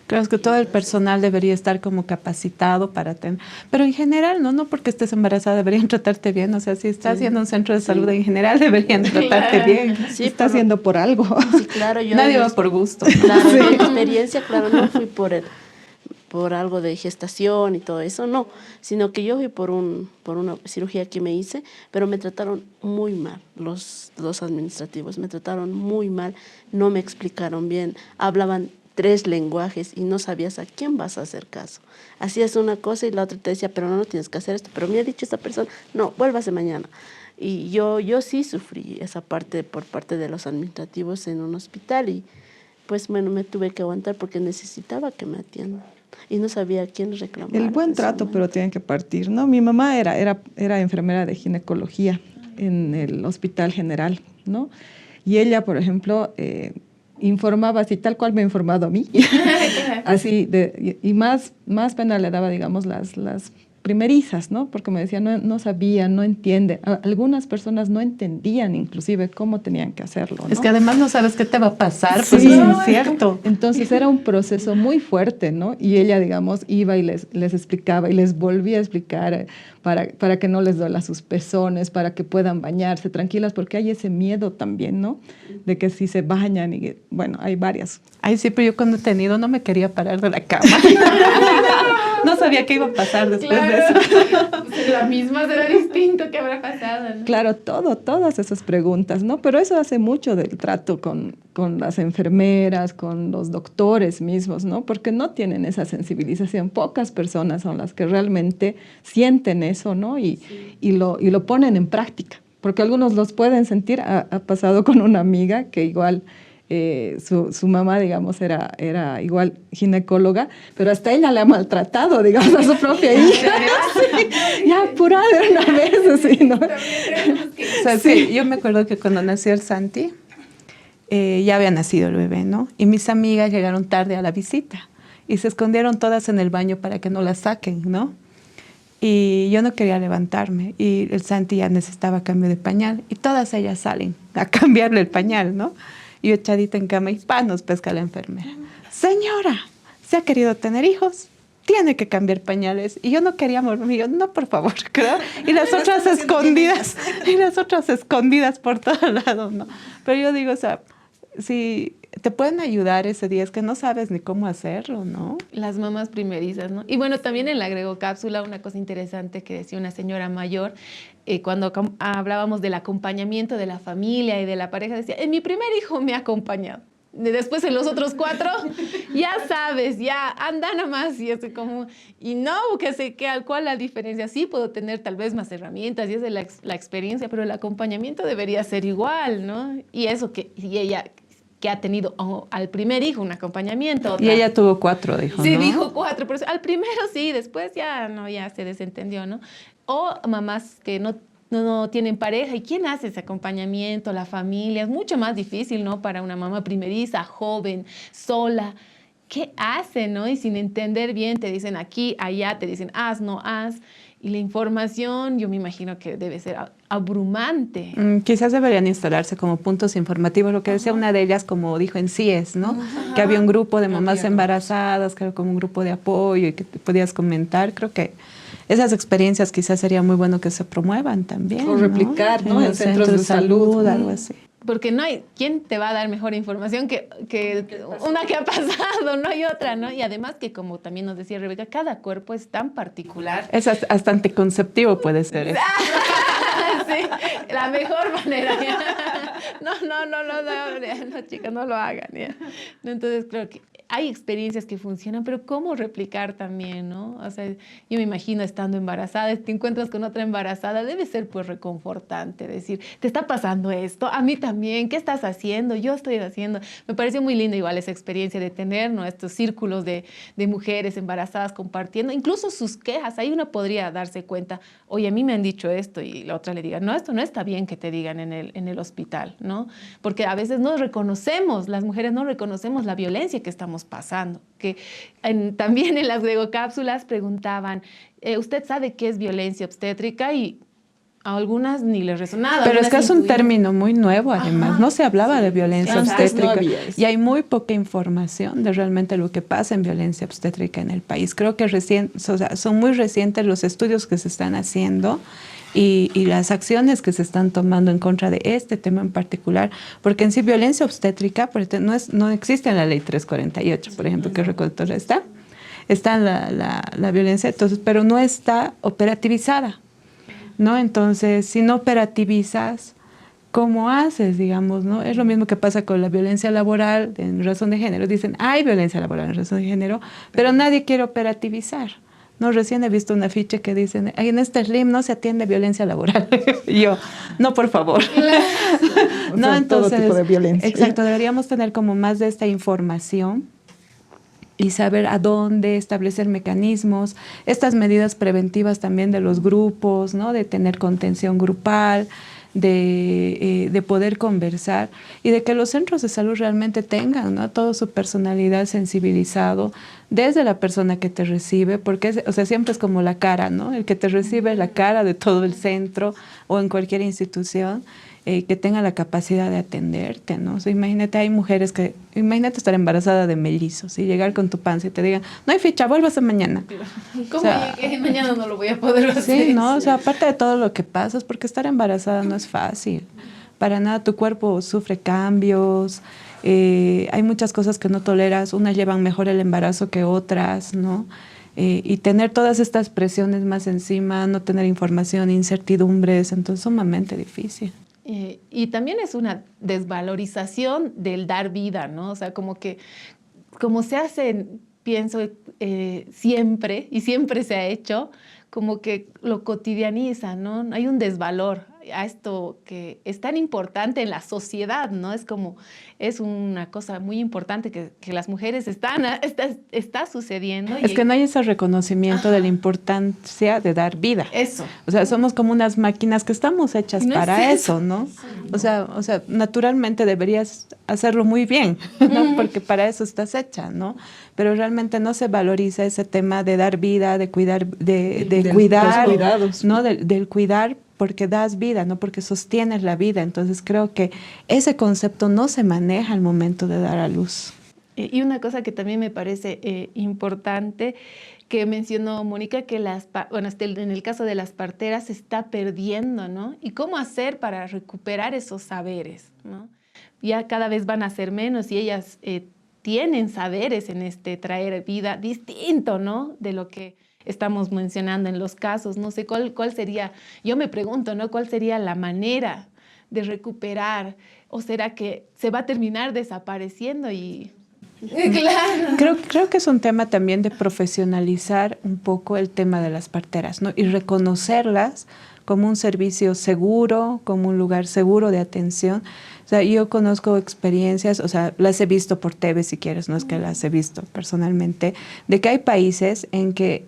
Creo que todo el personal debería estar como capacitado para tener, pero en general, no porque estés embarazada deberían tratarte bien, o sea, si estás yendo a un centro de salud en general deberían tratarte bien. Sí, está haciendo por algo. Sí, claro, nadie va por gusto. Claro, mi experiencia, claro, no fui por algo de gestación y todo eso, no, sino que yo fui por una cirugía que me hice, pero me trataron muy mal, los administrativos, me trataron muy mal, no me explicaron bien, hablaban 3 lenguajes y no sabías a quién vas a hacer caso. Hacías una cosa y la otra te decía, pero no tienes que hacer esto, pero me ha dicho esta persona, no, vuélvase mañana. Y yo sí sufrí esa parte por parte de los administrativos en un hospital, y pues bueno, me tuve que aguantar porque necesitaba que me atiendan y no sabía a quién reclamar. El buen trato, pero tienen que partir, ¿no? Mi mamá era enfermera de ginecología en el Hospital General, ¿no? Y ella, por ejemplo, informaba así, tal cual me ha informado a mí, así, y más pena le daba, digamos, las primerizas, ¿no? Porque me decía, no sabía, no entiende. Algunas personas no entendían inclusive cómo tenían que hacerlo, ¿no? Es que además no sabes qué te va a pasar, pues sí, no es cierto. Entonces era un proceso muy fuerte, ¿no? Y ella, digamos, iba y les explicaba y les volvía a explicar para que no les duela sus pezones, para que puedan bañarse tranquilas, porque hay ese miedo también, ¿no? De que si se bañan y, bueno, hay varias. Ay, sí, pero yo cuando he tenido no me quería parar de la cama. No sabía qué iba a pasar después de eso. La misma será distinto, ¿qué habrá pasado? ¿No? Claro, todas esas preguntas, ¿no? Pero eso hace mucho del trato con las enfermeras, con los doctores mismos, ¿no? Porque no tienen esa sensibilización. Pocas personas son las que realmente sienten eso, ¿no? Y lo ponen en práctica. Porque algunos los pueden sentir. Ha pasado con una amiga que igual su mamá, digamos, era igual ginecóloga, pero hasta ella le ha maltratado, digamos, a su propia hija. Sí, ya apurada de una vez, así, ¿no? O sea, sí, yo me acuerdo que cuando nació el Santi, ya había nacido el bebé, ¿no? Y mis amigas llegaron tarde a la visita y se escondieron todas en el baño para que no la saquen, ¿no? Y yo no quería levantarme y el Santi ya necesitaba cambio de pañal y todas ellas salen a cambiarle el pañal, ¿no? Y yo echadita en cama y nos pesca la enfermera. Señora, ¿se ha querido tener hijos? Tiene que cambiar pañales. Y yo no quería morirme. Yo, no, por favor, creo. Y las otras escondidas por todos lados, ¿no? Pero yo digo, o sea, si te pueden ayudar ese día, es que no sabes ni cómo hacerlo, ¿no? Las mamás primerizas, ¿no? Y bueno, también en la agregocápsula, una cosa interesante que decía una señora mayor, cuando hablábamos del acompañamiento de la familia y de la pareja, decía, en mi primer hijo me ha acompañado. Después en los otros 4, ya sabes, ya anda nada más y así como, y no, que sé que al cual la diferencia, sí puedo tener tal vez más herramientas y es de la experiencia, pero el acompañamiento debería ser igual, ¿no? Y eso y ella que ha tenido al primer hijo un acompañamiento. Y ella tuvo 4, dijo, sí, ¿no? Sí, dijo 4, pero al primero sí, después ya no, ya se desentendió, ¿no? O mamás que no tienen pareja. ¿Y quién hace ese acompañamiento? La familia. Es mucho más difícil, ¿no? Para una mamá primeriza, joven, sola. ¿Qué hace, no? Y sin entender bien, te dicen aquí, allá, te dicen haz, no haz. Y la información, yo me imagino que debe ser abrumante. Quizás deberían instalarse como puntos informativos, lo que decía una de ellas, como dijo en CIES, ¿no? Que había un grupo de mamás embarazadas, que era como un grupo de apoyo y que te podías comentar. Creo que esas experiencias quizás sería muy bueno que se promuevan también. O replicar, ¿no? En centros de salud, algo así. Porque no hay, ¿quién te va a dar mejor información que una que ha pasado? No hay otra, ¿no? Y además que, como también nos decía Rebeca, cada cuerpo es tan particular. Es hasta anticonceptivo puede ser eso. Sí, la mejor manera. No, chicas, no lo hagan. ¿Ya? Entonces, creo que hay experiencias que funcionan, pero ¿cómo replicar también, no? O sea, yo me imagino estando embarazada, te encuentras con otra embarazada, debe ser pues reconfortante, decir, ¿te está pasando esto? A mí también, ¿qué estás haciendo? Yo estoy haciendo. Me pareció muy linda igual esa experiencia de tener, ¿no? Estos círculos de mujeres embarazadas compartiendo, incluso sus quejas. Ahí uno podría darse cuenta, oye, a mí me han dicho esto, y la otra le diga, no, esto no está bien que te digan en el hospital, ¿no? Porque a veces no reconocemos, las mujeres no reconocemos la violencia que estamos pasando. Que también en las gregocápsulas preguntaban, ¿usted sabe qué es violencia obstétrica? Y a algunas ni les resonaba. Pero es que es un término muy nuevo, además. No se hablaba de violencia obstétrica. No y hay muy poca información de realmente lo que pasa en violencia obstétrica en el país. Creo que son muy recientes los estudios que se están haciendo y las acciones que se están tomando en contra de este tema en particular, porque en sí violencia obstétrica no existe en la ley 348, por ejemplo, que recolectora está la violencia, entonces, pero no está operativizada, ¿no? Entonces, si no operativizas, ¿cómo haces, digamos, no? Es lo mismo que pasa con la violencia laboral en razón de género. Dicen, hay violencia laboral en razón de género, pero nadie quiere operativizar. No, recién he visto un afiche que dicen, en este SLIM no se atiende violencia laboral. Y yo, no, por favor. No, entonces, todo tipo de violencia. Exacto, deberíamos tener como más de esta información y saber a dónde establecer mecanismos, estas medidas preventivas también de los grupos, ¿no? De tener contención grupal, de poder conversar y de que los centros de salud realmente tengan, ¿no? Toda su personalidad sensibilizado desde la persona que te recibe, porque siempre es como la cara, ¿no? El que te recibe es la cara de todo el centro o en cualquier institución, que tenga la capacidad de atenderte, ¿no? O sea, imagínate estar embarazada de mellizos y llegar con tu panza y te digan, no hay ficha, vuelvas mañana. ¿Cómo llegué? Mañana no lo voy a poder hacer. Sí, ¿no? O sea, aparte de todo lo que pasa, es porque estar embarazada no es fácil. Para nada, tu cuerpo sufre cambios, hay muchas cosas que no toleras, unas llevan mejor el embarazo que otras, ¿no? Y tener todas estas presiones más encima, no tener información, incertidumbres, entonces sumamente difícil. Y también es una desvalorización del dar vida, ¿no? O sea, como se hace, pienso, siempre, y siempre se ha hecho, como que lo cotidianiza, ¿no? Hay un desvalor a esto que es tan importante en la sociedad, ¿no? Es una cosa muy importante que las mujeres está sucediendo. Es que no hay ese reconocimiento de la importancia de dar vida. Eso. O sea, somos como unas máquinas que estamos hechas para eso, ¿no? O sea, naturalmente deberías hacerlo muy bien, ¿no? Porque para eso estás hecha, ¿no? Pero realmente no se valoriza ese tema de dar vida, de cuidar, de cuidar, ¿no? Del cuidar, porque das vida, no porque sostienes la vida. Entonces creo que ese concepto no se maneja al momento de dar a luz. Y una cosa que también me parece importante que mencionó Mónica, que en el caso de las parteras se está perdiendo, ¿no? Y cómo hacer para recuperar esos saberes, ¿no? ya cada vez van a ser menos y ellas tienen saberes en traer vida distinto, ¿no? De lo que estamos mencionando en los casos. No sé cuál sería, yo me pregunto, ¿no? ¿Cuál sería la manera de recuperar? ¿O será que se va a terminar desapareciendo y...? Claro. Creo que es un tema también de profesionalizar un poco el tema de las parteras, ¿no? Y reconocerlas como un servicio seguro, como un lugar seguro de atención. O sea, yo conozco experiencias, o sea, las he visto por TV si quieres, no es que las he visto personalmente, de que hay países en que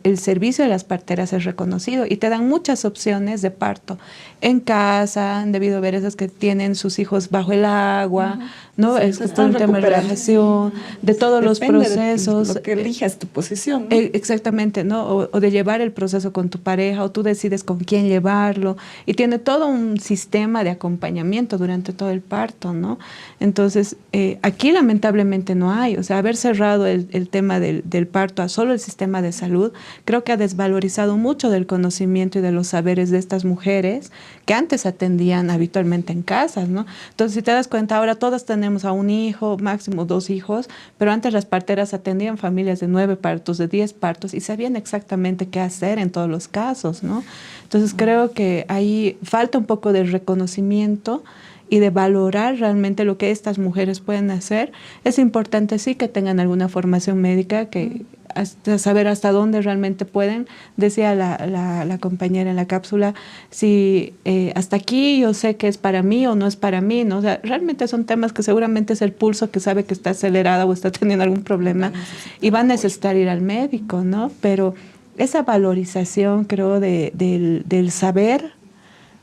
el servicio de las parteras es reconocido y te dan muchas opciones de parto. En casa, han debido ver esas que tienen sus hijos bajo el agua, ¿no? Sí, es todo un tema de relajación, de todos los procesos. De lo que elijas tu posición, ¿no? Exactamente, ¿no? O de llevar el proceso con tu pareja, o tú decides con quién llevarlo, y tiene todo un sistema de acompañamiento durante todo el parto, ¿no? Entonces, aquí lamentablemente no hay, o sea, haber cerrado el tema del parto a solo el sistema de salud, creo que ha desvalorizado mucho del conocimiento y de los saberes de estas mujeres que antes atendían habitualmente en casas, ¿no? Entonces, si te das cuenta, ahora todas tenemos a un hijo, máximo 2 hijos, pero antes las parteras atendían familias de 9 partos, de 10 partos, y sabían exactamente qué hacer en todos los casos, ¿no? Entonces, creo que ahí falta un poco de reconocimiento y de valorar realmente lo que estas mujeres pueden hacer. Es importante sí que tengan alguna formación médica, que hasta saber hasta dónde realmente pueden. Decía la compañera en la cápsula, si hasta aquí yo sé que es para mí o no es para mí, ¿no? O sea, realmente son temas que seguramente es el pulso que sabe que está acelerada o está teniendo algún problema y va a necesitar ir al médico, ¿no? Pero esa valorización, creo, del saber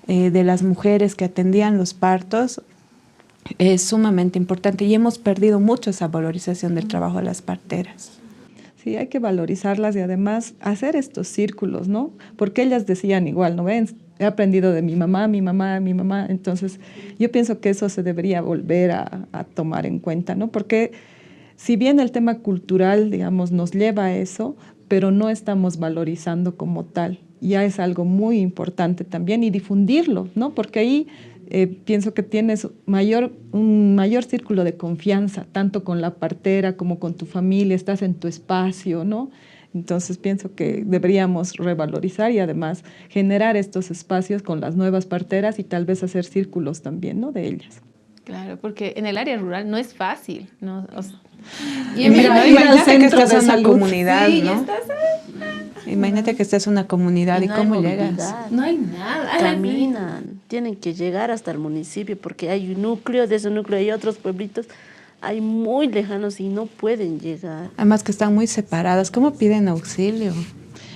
de las mujeres que atendían los partos es sumamente importante y hemos perdido mucho esa valorización del trabajo de las parteras. Sí, hay que valorizarlas y además hacer estos círculos, ¿no? Porque ellas decían igual, ¿no ven? He aprendido de mi mamá. Entonces, yo pienso que eso se debería volver a tomar en cuenta, ¿no? Porque si bien el tema cultural, digamos, nos lleva a eso, pero no estamos valorizando como tal. Ya es algo muy importante también y difundirlo, ¿no? Porque ahí pienso que tienes un mayor círculo de confianza, tanto con la partera como con tu familia, estás en tu espacio, ¿no? Entonces pienso que deberíamos revalorizar y además generar estos espacios con las nuevas parteras y tal vez hacer círculos también, ¿no? De ellas. Claro, porque en el área rural no es fácil, ¿no? O sea, y imagínate que estás en una comunidad, sí, ¿no? Imagínate que estás en una comunidad y cómo llegas. No hay nada. Caminan, tienen que llegar hasta el municipio porque hay un núcleo, de ese núcleo hay otros pueblitos, hay muy lejanos y no pueden llegar. Además que están muy separadas, ¿cómo piden auxilio?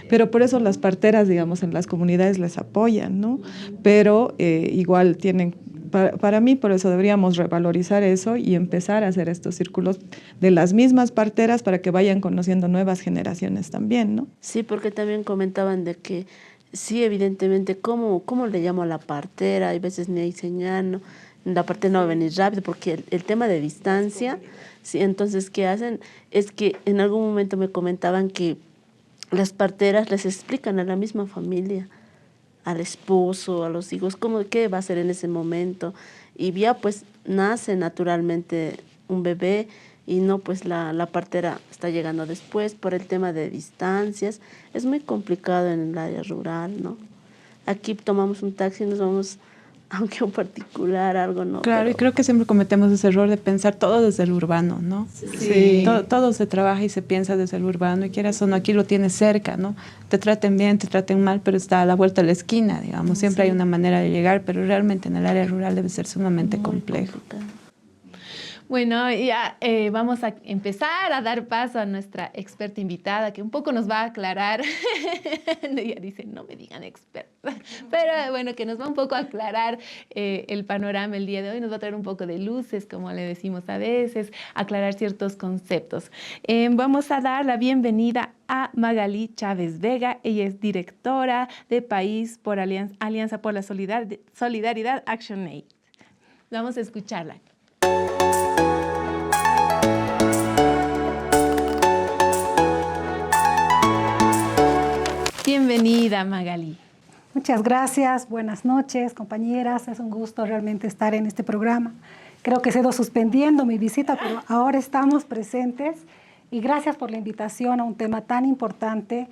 Pero por eso las parteras, digamos, en las comunidades les apoyan, ¿no? Pero igual tienen... Para mí, por eso deberíamos revalorizar eso y empezar a hacer estos círculos de las mismas parteras para que vayan conociendo nuevas generaciones también, ¿no? Sí, porque también comentaban de que sí, evidentemente, ¿cómo le llamo a la partera? Hay veces ni hay señal, ¿no? La partera no va a venir rápido porque el tema de distancia, sí, entonces, ¿qué hacen? Es que en algún momento me comentaban que las parteras les explican a la misma familia, al esposo, a los hijos, qué va a hacer en ese momento. Y ya pues nace naturalmente un bebé y no pues la partera está llegando después por el tema de distancias. Es muy complicado en el área rural, ¿no? Aquí tomamos un taxi y nos vamos aunque un particular, algo no. Claro, pero... y creo que siempre cometemos ese error de pensar todo desde el urbano, ¿no? Sí. Todo se trabaja y se piensa desde el urbano, y quieras o no, aquí lo tienes cerca, ¿no? Te traten bien, te traten mal, pero está a la vuelta de la esquina, digamos. Siempre hay una manera de llegar, pero realmente en el área rural debe ser sumamente complejo. Bueno, ya vamos a empezar a dar paso a nuestra experta invitada, que un poco nos va a aclarar. Ella dice, no me digan experta, pero bueno, que nos va un poco a aclarar el panorama el día de hoy. Nos va a traer un poco de luces, como le decimos a veces, aclarar ciertos conceptos. Vamos a dar la bienvenida a Magalí Chávez Vega. Ella es directora de País por Alianza por la Solidaridad ActionAid. Vamos a escucharla. Bienvenida, Magalí. Muchas gracias, buenas noches, compañeras. Es un gusto realmente estar en este programa creo que se ha ido suspendiendo mi visita, pero ahora estamos presentes y gracias por la invitación a un tema tan importante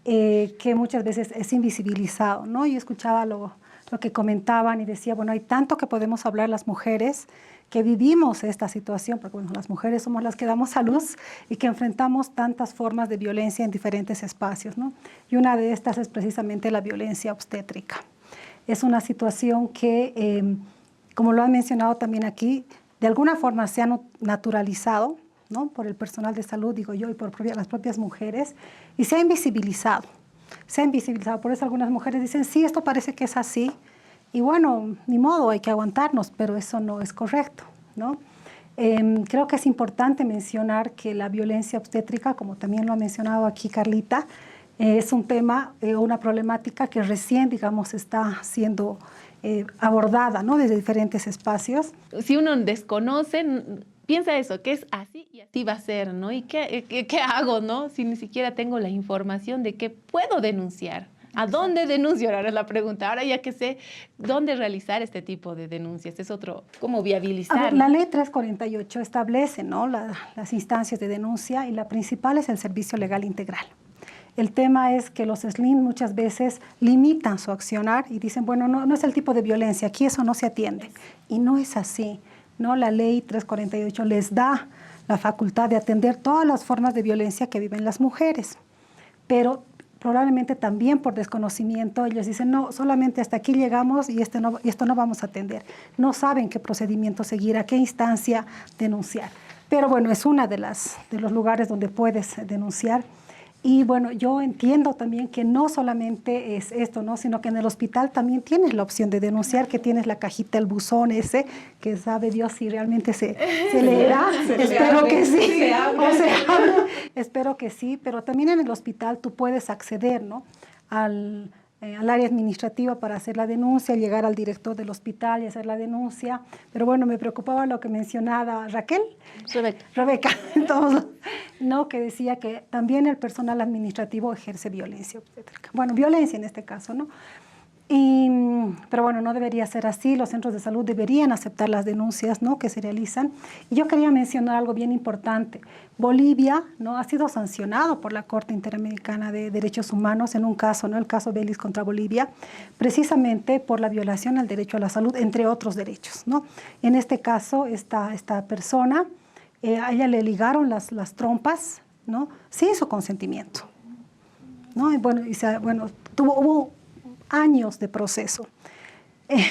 que muchas veces es invisibilizado, ¿no? Yo escuchaba lo que comentaban y decía, bueno, hay tanto que podemos hablar las mujeres que vivimos esta situación, porque bueno, las mujeres somos las que damos a luz y que enfrentamos tantas formas de violencia en diferentes espacios, ¿no? Y una de estas es precisamente la violencia obstétrica. Es una situación que, como lo han mencionado también aquí, de alguna forma se ha naturalizado, ¿no? Por el personal de salud, digo yo, y por las propias mujeres, y se ha invisibilizado. Se ha invisibilizado, por eso algunas mujeres dicen, sí, esto parece que es así, y bueno, ni modo, hay que aguantarnos, pero eso no es correcto, ¿no? Creo que es importante mencionar que la violencia obstétrica, como también lo ha mencionado aquí Carlita, es un tema, una problemática que recién, digamos, está siendo abordada, ¿no? Desde diferentes espacios. Si uno desconoce, piensa eso, que es así y así va a ser, ¿no? ¿Y qué hago, no? Si ni siquiera tengo la información de qué puedo denunciar. ¿A dónde denuncio? Ahora es la pregunta. Ahora ya que sé dónde realizar este tipo de denuncias, es otro, ¿cómo viabilizar? A ver, la ley 348 establece, ¿no? las instancias de denuncia y la principal es el servicio legal integral. El tema es que los SLIN muchas veces limitan su accionar y dicen, bueno, no es el tipo de violencia, aquí eso no se atiende. Y no es así, ¿no? La ley 348 les da la facultad de atender todas las formas de violencia que viven las mujeres, pero probablemente también por desconocimiento ellos dicen, no, solamente hasta aquí llegamos y esto no vamos a atender. No saben qué procedimiento seguir, a qué instancia denunciar. Pero bueno, es una de los lugares donde puedes denunciar. Y bueno, yo entiendo también que no solamente es esto, ¿no? Sino que en el hospital también tienes la opción de denunciar, que tienes la cajita, el buzón ese, que sabe Dios si realmente se leerá. Espero que sí. Espero que sí, pero también en el hospital tú puedes acceder, ¿no? al área administrativa para hacer la denuncia, llegar al director del hospital y hacer la denuncia. Pero bueno, me preocupaba lo que mencionaba Raquel. Rebeca, entonces, ¿no? Que decía que también el personal administrativo ejerce violencia obstétrica. Bueno, violencia en este caso, ¿no? Pero bueno, no debería ser así. Los centros de salud deberían aceptar las denuncias, ¿no? Que se realizan. Y yo quería mencionar algo bien importante. Bolivia, ¿no? Ha sido sancionado por la Corte Interamericana de Derechos Humanos en un caso, ¿no? El caso Vélez contra Bolivia, precisamente por la violación al derecho a la salud, entre otros derechos, ¿no? En este caso, esta persona, a ella le ligaron las trompas, ¿no? Sin su consentimiento, ¿no? Y bueno, hubo años de proceso.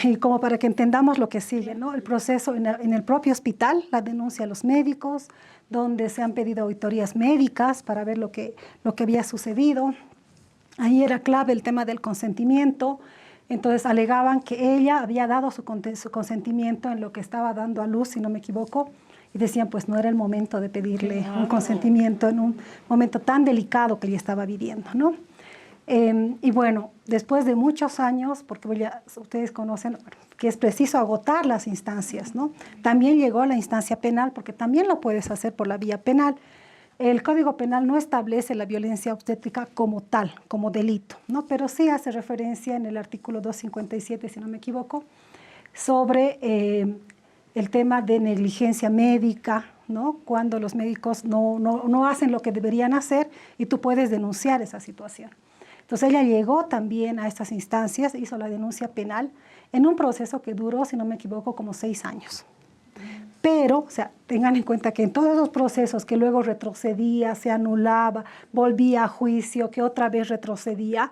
Y como para que entendamos lo que sigue, ¿no? El proceso en el propio hospital, la denuncia a los médicos, donde se han pedido auditorías médicas para ver lo que había sucedido. Ahí era clave el tema del consentimiento. Entonces alegaban que ella había dado su consentimiento en lo que estaba dando a luz, si no me equivoco, y decían, pues no era el momento de pedirle un consentimiento en un momento tan delicado que ella estaba viviendo, ¿no? Y bueno, después de muchos años, porque ustedes conocen que es preciso agotar las instancias, ¿no? También llegó a la instancia penal, porque también lo puedes hacer por la vía penal. El Código Penal no establece la violencia obstétrica como tal, como delito, ¿no? Pero sí hace referencia en el artículo 257, si no me equivoco, sobre el tema de negligencia médica, ¿no? Cuando los médicos no hacen lo que deberían hacer y tú puedes denunciar esa situación. Entonces ella llegó también a estas instancias, hizo la denuncia penal en un proceso que duró, si no me equivoco, como 6 años. Pero, o sea, tengan en cuenta que en todos esos procesos que luego retrocedía, se anulaba, volvía a juicio, que otra vez retrocedía,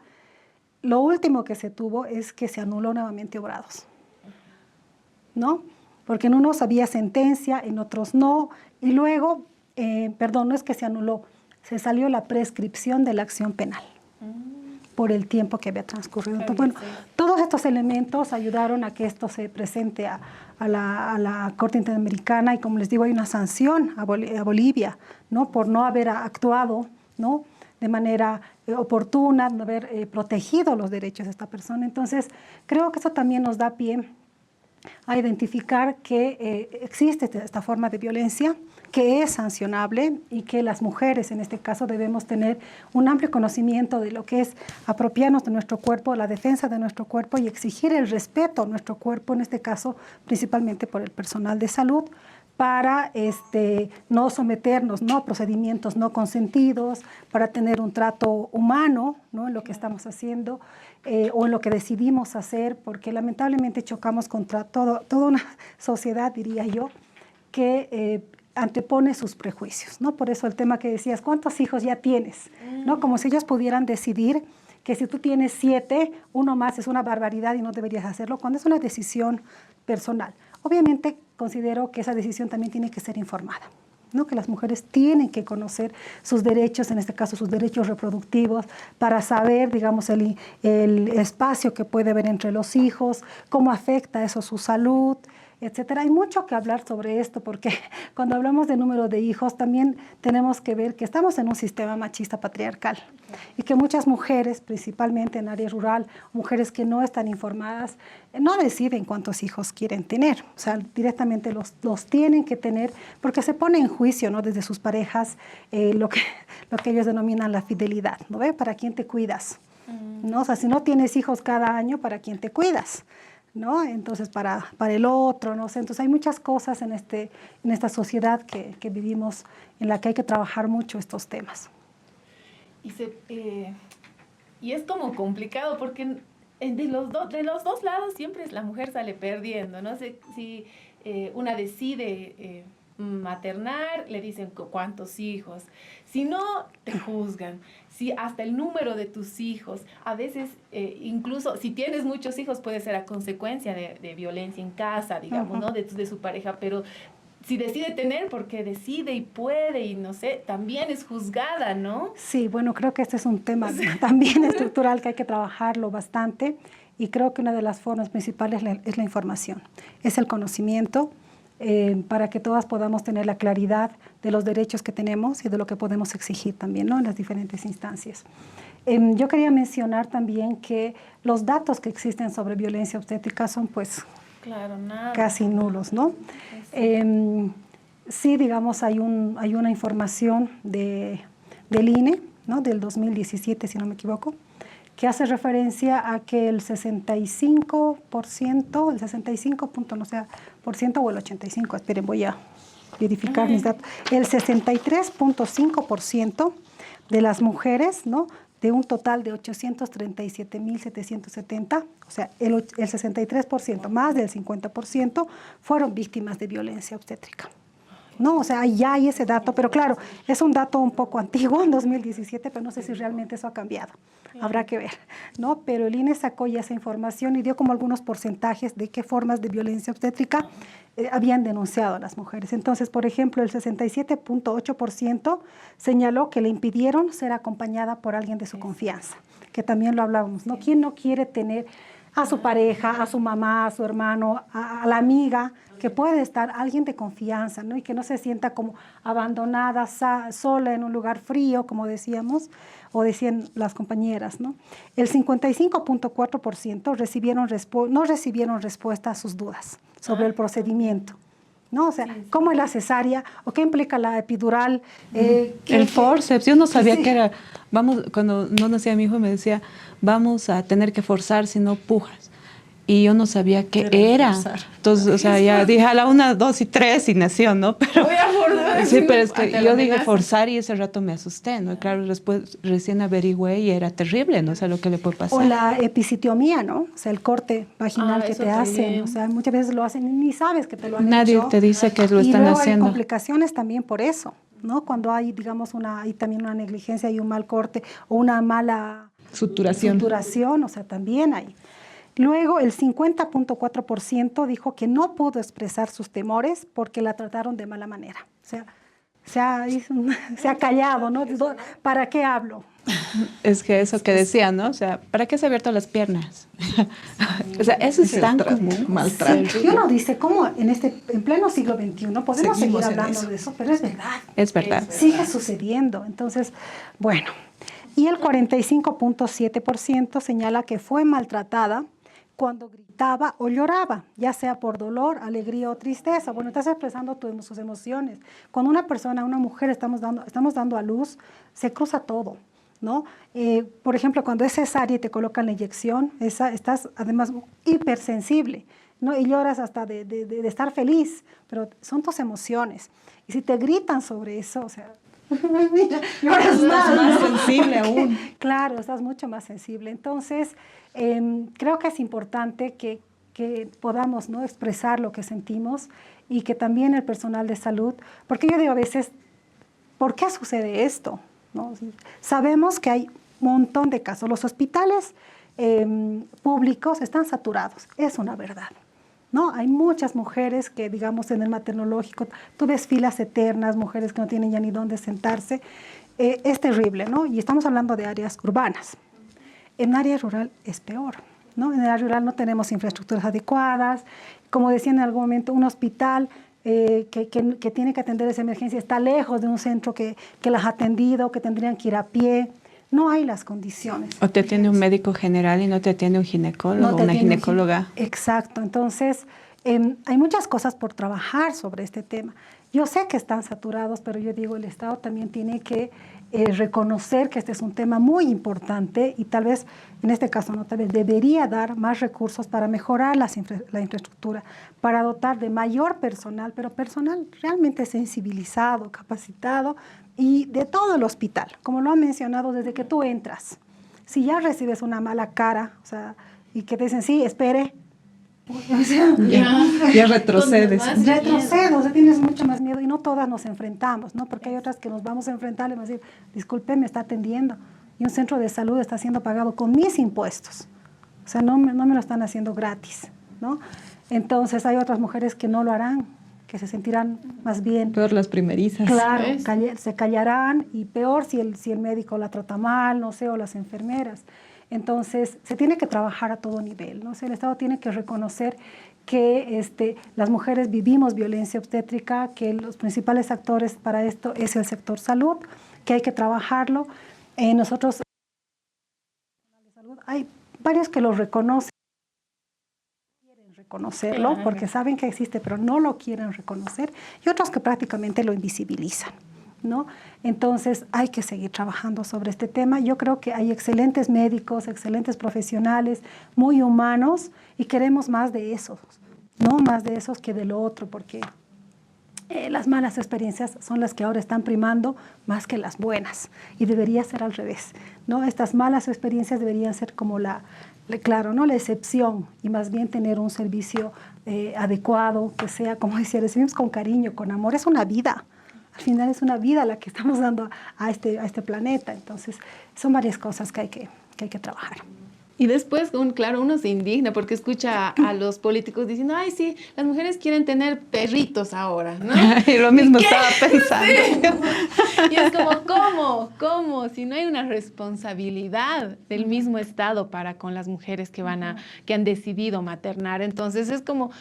lo último que se tuvo es que se anuló nuevamente obrados, ¿no? Porque en unos había sentencia, en otros no, y luego, no es que se anuló, se salió la prescripción de la acción penal por el tiempo que había transcurrido. Entonces, bueno, todos estos elementos ayudaron a que esto se presente a la Corte Interamericana y, como les digo, hay una sanción a Bolivia, ¿no? Por no haber actuado, ¿no? De manera oportuna, no haber protegido los derechos de esta persona. Entonces, creo que eso también nos da pie a identificar que existe esta forma de violencia, que es sancionable y que las mujeres en este caso debemos tener un amplio conocimiento de lo que es apropiarnos de nuestro cuerpo, la defensa de nuestro cuerpo y exigir el respeto a nuestro cuerpo, en este caso principalmente por el personal de salud, para no someternos, ¿no?, a procedimientos no consentidos, para tener un trato humano, ¿no?, en lo que estamos haciendo o en lo que decidimos hacer, porque lamentablemente chocamos contra toda una sociedad, diría yo, que antepone sus prejuicios, ¿no? Por eso el tema que decías, ¿cuántos hijos ya tienes? ¿No? Como si ellos pudieran decidir que si tú tienes 7, uno más es una barbaridad y no deberías hacerlo, cuando es una decisión personal. Obviamente considero que esa decisión también tiene que ser informada, ¿no? Que las mujeres tienen que conocer sus derechos, en este caso sus derechos reproductivos, para saber, digamos, el espacio que puede haber entre los hijos, cómo afecta eso su salud, etcétera. Hay mucho que hablar sobre esto porque cuando hablamos de número de hijos también tenemos que ver que estamos en un sistema machista patriarcal y que muchas mujeres, principalmente en área rural, mujeres que no están informadas, no deciden cuántos hijos quieren tener. O sea, directamente los tienen que tener porque se pone en juicio, ¿no?, desde sus parejas lo que ellos denominan la fidelidad, ¿no ve? ¿Para quién te cuidas? ¿No? O sea, si no tienes hijos cada año, ¿para quién te cuidas? ¿No? Entonces, para el otro, no sé. Entonces, hay muchas cosas en esta sociedad que vivimos en la que hay que trabajar mucho estos temas. Y es como complicado porque de los dos lados siempre la mujer sale perdiendo, ¿no? Si una decide maternar, le dicen cuántos hijos. Si no, te juzgan. Si hasta el número de tus hijos, a veces incluso si tienes muchos hijos puede ser a consecuencia de violencia en casa, digamos, ¿no? De su pareja, pero si decide tener porque decide y puede y no sé, también es juzgada, ¿no? Sí, bueno, creo que este es un tema también estructural que hay que trabajarlo bastante y creo que una de las formas principales es la información, es el conocimiento. Para que todas podamos tener la claridad de los derechos que tenemos y de lo que podemos exigir también, ¿no?, en las diferentes instancias. Yo quería mencionar también que los datos que existen sobre violencia obstétrica son pues casi nulos, ¿no? Sí, digamos, hay una información del INE, ¿no?, del 2017, si no me equivoco, que hace referencia a que el 65%, el 65 punto, no sé, por ciento o el 85%, esperen, voy a verificar mis datos, el 63.5% de las mujeres, ¿no?, de un total de 837.770, o sea, el 63%, más del 50%, fueron víctimas de violencia obstétrica. No, o sea, ya hay ese dato, pero claro, es un dato un poco antiguo, en 2017, pero no sé si realmente eso ha cambiado. Habrá que ver, ¿no? Pero el INE sacó ya esa información y dio como algunos porcentajes de qué formas de violencia obstétrica habían denunciado a las mujeres. Entonces, por ejemplo, el 67.8% señaló que le impidieron ser acompañada por alguien de su confianza, que también lo hablábamos, ¿no? ¿Quién no quiere tener a su pareja, a su mamá, a su hermano, a la amiga, que puede estar alguien de confianza, ¿no?, y que no se sienta como abandonada, sola en un lugar frío, como decíamos, o decían las compañeras, ¿no? El 55.4% no recibieron respuesta a sus dudas sobre el procedimiento, ¿no? O sea, ¿cómo es la cesárea? ¿O qué implica la epidural? El forceps, yo no sabía que era, cuando no nacía mi hijo me decía, vamos a tener que forzar si no pujas. Y yo no sabía qué era. Entonces, o sea, ya dije a la 1, 2 y 3 y nació, ¿no? Pero, voy a forzar. Sí, pero es que yo dije forzar y ese rato me asusté, ¿no? Y claro, después recién averigüé y era terrible, ¿no? O sea, lo que le puede pasar. O la episiotomía, ¿no? O sea, el corte vaginal que te hacen. O sea, muchas veces lo hacen y ni sabes que te lo han hecho. Nadie te dice que lo están haciendo. Y luego hay complicaciones también por eso, ¿no? Cuando hay, digamos, hay también una negligencia y un mal corte o una mala suturación, o sea, también hay. Luego, el 50.4% dijo que no pudo expresar sus temores porque la trataron de mala manera. O sea, se ha callado, ¿no? ¿Para qué hablo? Es que eso que decía, ¿no? O sea, ¿para qué se ha abierto las piernas? O sea, eso es tan común. Maltrato. Y uno dice, ¿cómo en pleno siglo XXI podemos seguir hablando de eso? Pero es verdad. Es verdad. Sigue sucediendo. Entonces, bueno. Y el 45.7% señala que fue maltratada cuando gritaba o lloraba, ya sea por dolor, alegría o tristeza. Bueno, estás expresando sus emociones. Cuando una persona, una mujer, estamos dando a luz, se cruza todo, ¿no? Por ejemplo, cuando es cesárea y te colocan la inyección, estás además hipersensible, ¿no? Y lloras hasta de estar feliz, pero son tus emociones. Y si te gritan sobre eso, o sea, lloras más sensible aún. Claro, estás mucho más sensible. Entonces, creo que es importante que podamos, ¿no?, expresar lo que sentimos y que también el personal de salud, porque yo digo a veces, ¿por qué sucede esto? ¿No? Sabemos que hay un montón de casos. Los hospitales públicos están saturados, es una verdad, ¿no? Hay muchas mujeres que, digamos, en el maternológico, tú ves filas eternas, mujeres que no tienen ya ni dónde sentarse. Es terrible, ¿no? Y estamos hablando de áreas urbanas. En área rural es peor, ¿no? En el área rural no tenemos infraestructuras adecuadas. Como decía en algún momento, un hospital que tiene que atender esa emergencia está lejos de un centro que las ha atendido, que tendrían que ir a pie. No hay las condiciones. O te atiende un médico general y no te atiende un ginecólogo, una ginecóloga. Exacto. Entonces, hay muchas cosas por trabajar sobre este tema. Yo sé que están saturados, pero yo digo, el Estado también tiene que reconocer que este es un tema muy importante y tal vez, en este caso, no, tal vez debería dar más recursos para mejorar la infraestructura, para dotar de mayor personal, pero personal realmente sensibilizado, capacitado y de todo el hospital, como lo han mencionado desde que tú entras. Si ya recibes una mala cara, o sea, y que te dicen, sí, espere, o sea, ya retrocedes. Retrocedo, o sea, tienes mucho más miedo y no todas nos enfrentamos, ¿no? Porque hay otras que nos vamos a enfrentar y vamos a decir, disculpe, me está atendiendo y un centro de salud está siendo pagado con mis impuestos. O sea, no me lo están haciendo gratis, ¿no? Entonces hay otras mujeres que no lo harán, que se sentirán más bien. Peor las primerizas. Claro, se callarán y peor si el médico la trata mal, no sé, o las enfermeras. Entonces, se tiene que trabajar a todo nivel, ¿no? O sea, el Estado tiene que reconocer que las mujeres vivimos violencia obstétrica, que los principales actores para esto es el sector salud, que hay que trabajarlo. Nosotros, hay varios que lo reconocen, quieren reconocerlo porque saben que existe, pero no lo quieren reconocer, y otros que prácticamente lo invisibilizan, ¿no? Entonces hay que seguir trabajando sobre este tema. Yo creo que hay excelentes médicos, excelentes profesionales, muy humanos, y queremos más de esos, no más de esos que de lo otro, porque las malas experiencias son las que ahora están primando más que las buenas, y debería ser al revés, ¿no? Estas malas experiencias deberían ser como claro, ¿no?, la excepción, y más bien tener un servicio adecuado, que sea, como decía, recibimos con cariño, con amor. Es una vida. Al final es una vida la que estamos dando a este planeta. Entonces, son varias cosas que hay que trabajar. Y después, claro, uno se indigna porque escucha a los políticos diciendo, ay, sí, las mujeres quieren tener perritos ahora, ¿no? Y lo mismo estaba pensando. Sí. Y es como, ¿cómo? Si no hay una responsabilidad del mismo Estado para con las mujeres que han decidido maternar. Entonces, es como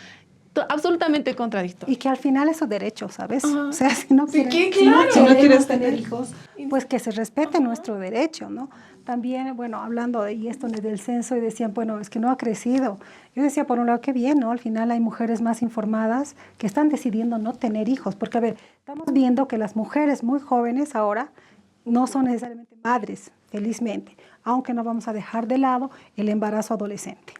absolutamente contradictorio. Y que al final es su derecho, ¿sabes? O sea, si no quieres tener hijos, pues que se respete nuestro derecho, ¿no? También, bueno, hablando de esto del censo, y decían, bueno, es que no ha crecido. Yo decía, por un lado, qué bien, ¿no? Al final hay mujeres más informadas que están decidiendo no tener hijos. Porque, a ver, estamos viendo que las mujeres muy jóvenes ahora no son necesariamente madres, felizmente, aunque no vamos a dejar de lado el embarazo adolescente.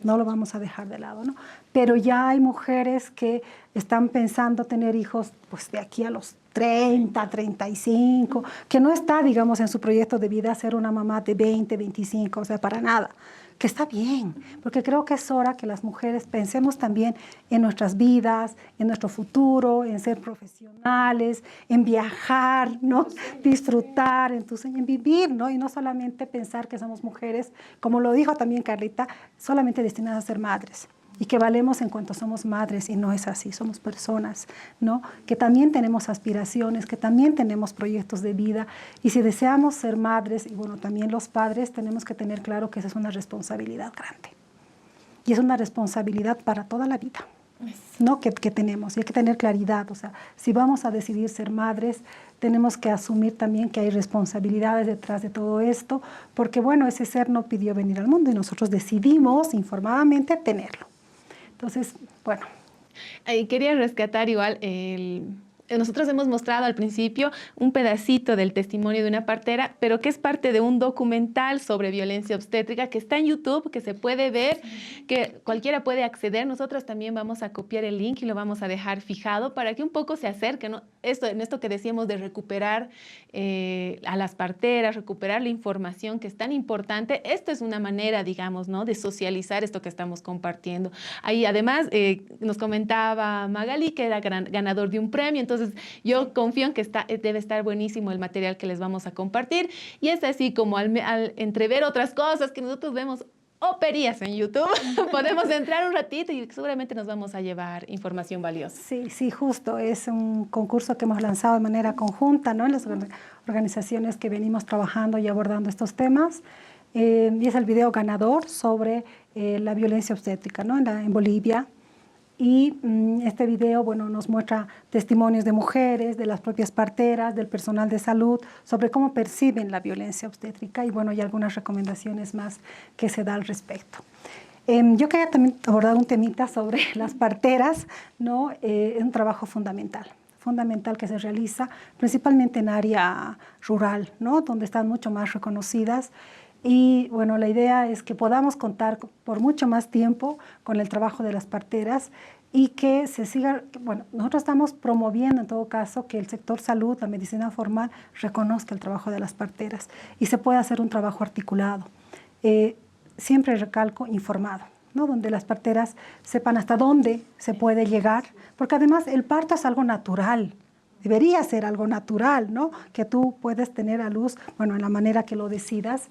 No lo vamos a dejar de lado, ¿no? Pero ya hay mujeres que están pensando tener hijos pues de aquí a los 30, 35, que no está, digamos, en su proyecto de vida ser una mamá de 20, 25, o sea, para nada. Que está bien, porque creo que es hora que las mujeres pensemos también en nuestras vidas, en nuestro futuro, en ser profesionales, en viajar, ¿no? Disfrutar, entonces, en vivir, ¿no? Y no solamente pensar que somos mujeres, como lo dijo también Carlita, solamente destinadas a ser madres. Y que valemos en cuanto somos madres, y no es así, somos personas, ¿no? Que también tenemos aspiraciones, que también tenemos proyectos de vida, y si deseamos ser madres, y bueno, también los padres, tenemos que tener claro que esa es una responsabilidad grande, y es una responsabilidad para toda la vida, ¿no? que tenemos. Y hay que tener claridad. O sea, si vamos a decidir ser madres, tenemos que asumir también que hay responsabilidades detrás de todo esto, porque bueno, ese ser no pidió venir al mundo y nosotros decidimos informadamente tenerlo. Entonces, bueno. Quería rescatar igual nosotros hemos mostrado al principio un pedacito del testimonio de una partera, pero que es parte de un documental sobre violencia obstétrica que está en YouTube, que se puede ver, que cualquiera puede acceder. Nosotros también vamos a copiar el link y lo vamos a dejar fijado para que un poco se acerquen, ¿no? En esto que decíamos de recuperar a las parteras, recuperar la información que es tan importante. Esto es una manera, digamos, ¿no?, de socializar esto que estamos compartiendo. Ahí además nos comentaba Magali que era ganador de un premio, entonces yo confío en que debe estar buenísimo el material que les vamos a compartir. Y es así como al entrever otras cosas que nosotros vemos operías en YouTube, podemos entrar un ratito y seguramente nos vamos a llevar información valiosa. Sí, justo. Es un concurso que hemos lanzado de manera conjunta, ¿no?, en las organizaciones que venimos trabajando y abordando estos temas. Y es el video ganador sobre la violencia obstétrica, ¿no?, en Bolivia. Y este video, bueno, nos muestra testimonios de mujeres, de las propias parteras, del personal de salud, sobre cómo perciben la violencia obstétrica y, bueno, hay algunas recomendaciones más que se da al respecto. Yo quería también abordar un temita sobre las parteras, ¿no? Es un trabajo fundamental que se realiza principalmente en área rural, ¿no?, donde están mucho más reconocidas. Y bueno, la idea es que podamos contar por mucho más tiempo con el trabajo de las parteras y que se siga, bueno, nosotros estamos promoviendo en todo caso que el sector salud, la medicina formal, reconozca el trabajo de las parteras y se pueda hacer un trabajo articulado. Siempre recalco, informado, ¿no?, donde las parteras sepan hasta dónde se puede llegar, porque además el parto es algo natural. Debería ser algo natural, ¿no?, que tú puedes tener a luz, bueno, en la manera que lo decidas.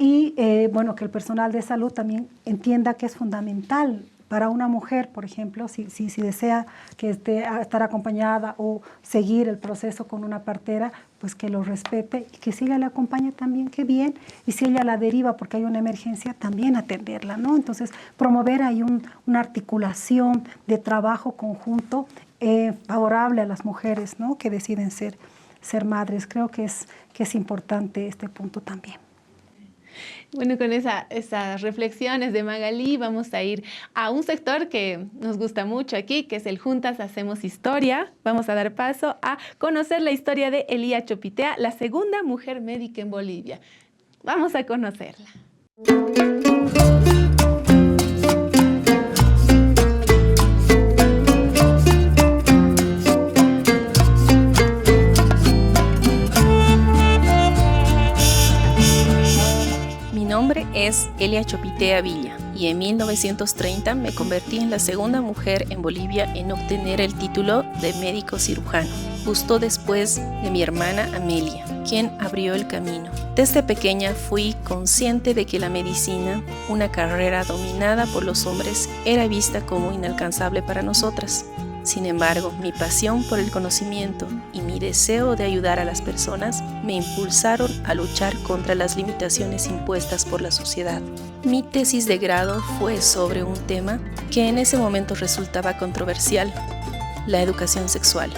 Y bueno, que el personal de salud también entienda que es fundamental para una mujer, por ejemplo, si desea que estar acompañada o seguir el proceso con una partera, pues que lo respete y que si ella le acompañe también, qué bien. Y si ella la deriva porque hay una emergencia, también atenderla, ¿no? Entonces, promover ahí una articulación de trabajo conjunto favorable a las mujeres, ¿no?, que deciden ser madres. Creo que es importante este punto también. Bueno, con esas reflexiones de Magali vamos a ir a un sector que nos gusta mucho aquí, que es el Juntas Hacemos Historia. Vamos a dar paso a conocer la historia de Elía Chopitea, la segunda mujer médica en Bolivia. Vamos a conocerla. Mi nombre es Elía Chopitea Villa y en 1930 me convertí en la segunda mujer en Bolivia en obtener el título de médico cirujano, justo después de mi hermana Amelia, quien abrió el camino. Desde pequeña fui consciente de que la medicina, una carrera dominada por los hombres, era vista como inalcanzable para nosotras. Sin embargo, mi pasión por el conocimiento y mi deseo de ayudar a las personas me impulsaron a luchar contra las limitaciones impuestas por la sociedad. Mi tesis de grado fue sobre un tema que en ese momento resultaba controversial: la educación sexual.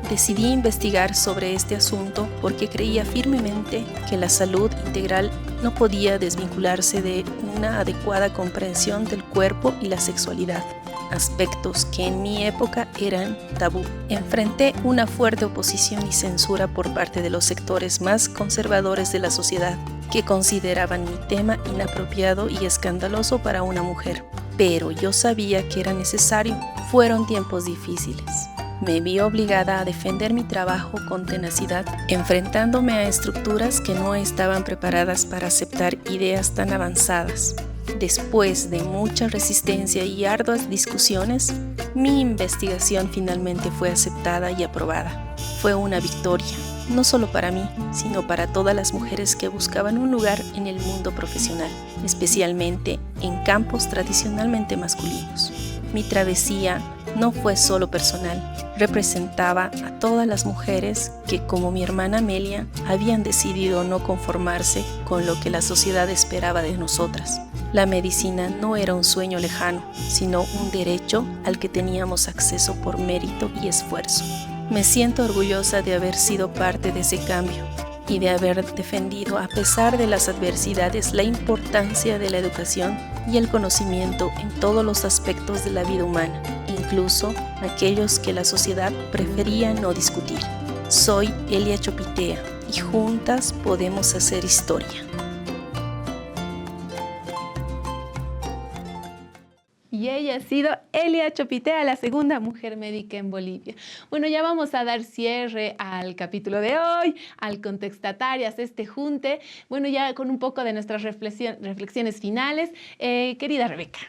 Decidí investigar sobre este asunto porque creía firmemente que la salud integral no podía desvincularse de una adecuada comprensión del cuerpo y la sexualidad, aspectos que en mi época eran tabú. Enfrenté una fuerte oposición y censura por parte de los sectores más conservadores de la sociedad, que consideraban mi tema inapropiado y escandaloso para una mujer. Pero yo sabía que era necesario. Fueron tiempos difíciles. Me vi obligada a defender mi trabajo con tenacidad, enfrentándome a estructuras que no estaban preparadas para aceptar ideas tan avanzadas. Después de mucha resistencia y arduas discusiones, mi investigación finalmente fue aceptada y aprobada. Fue una victoria, no solo para mí, sino para todas las mujeres que buscaban un lugar en el mundo profesional, especialmente en campos tradicionalmente masculinos. Mi travesía no fue solo personal, representaba a todas las mujeres que, como mi hermana Amelia, habían decidido no conformarse con lo que la sociedad esperaba de nosotras. La medicina no era un sueño lejano, sino un derecho al que teníamos acceso por mérito y esfuerzo. Me siento orgullosa de haber sido parte de ese cambio y de haber defendido, a pesar de las adversidades, la importancia de la educación y el conocimiento en todos los aspectos de la vida humana, incluso aquellos que la sociedad prefería no discutir. Soy Elia Chopitea y juntas podemos hacer historia. Y ella ha sido Elia Chopitea, la segunda mujer médica en Bolivia. Bueno, ya vamos a dar cierre al capítulo de hoy, al Contextatarias, este junte. Bueno, ya con un poco de nuestras reflexiones finales. Querida Rebeca.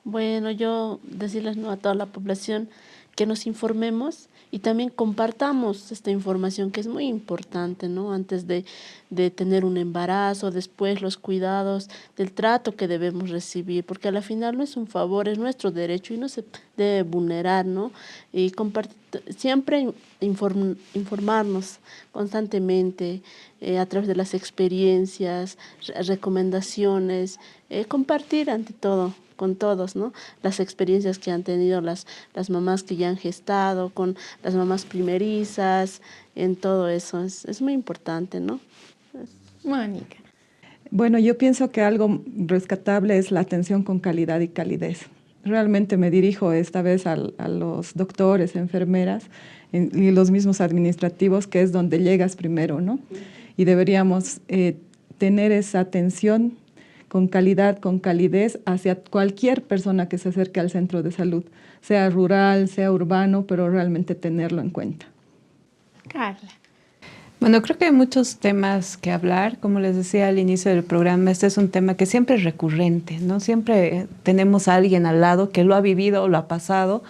Bueno, yo decirles, ¿no?, a toda la población que nos informemos y también compartamos esta información, que es muy importante, ¿no? Antes de tener un embarazo, después los cuidados, del trato que debemos recibir, porque al final no es un favor, es nuestro derecho y no se debe vulnerar, ¿no? Y siempre informarnos constantemente a través de las experiencias, recomendaciones, compartir ante todo con todos, ¿no?, las experiencias que han tenido las mamás que ya han gestado, con las mamás primerizas, en todo eso. Es muy importante, ¿no? Mónica. Bueno, yo pienso que algo rescatable es la atención con calidad y calidez. Realmente me dirijo esta vez a los doctores, enfermeras y los mismos administrativos, que es donde llegas primero, ¿no? Y deberíamos tener esa atención con calidad, con calidez hacia cualquier persona que se acerque al centro de salud, sea rural, sea urbano, pero realmente tenerlo en cuenta. Carla. Bueno, creo que hay muchos temas que hablar. Como les decía al inicio del programa, este es un tema que siempre es recurrente, ¿no? Siempre tenemos a alguien al lado que lo ha vivido o lo ha pasado,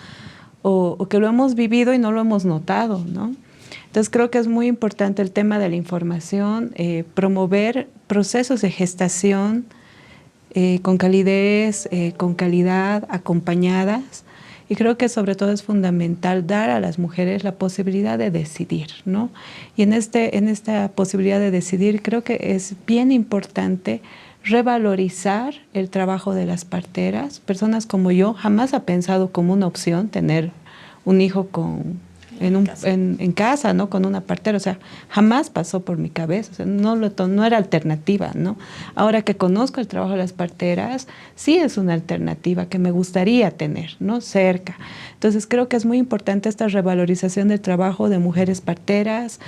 o que lo hemos vivido y no lo hemos notado, ¿no? Entonces creo que es muy importante el tema de la información, promover procesos de gestación con calidez, con calidad, acompañadas. Y creo que sobre todo es fundamental dar a las mujeres la posibilidad de decidir, ¿no? Y en esta posibilidad de decidir creo que es bien importante revalorizar el trabajo de las parteras. Personas como yo jamás ha pensado como una opción tener un hijo en casa, ¿no?, con una partera. O sea, jamás pasó por mi cabeza. O sea, no era alternativa, ¿no? Ahora que conozco el trabajo de las parteras, sí es una alternativa que me gustaría tener, ¿no?, cerca. Entonces creo que es muy importante esta revalorización del trabajo de mujeres parteras,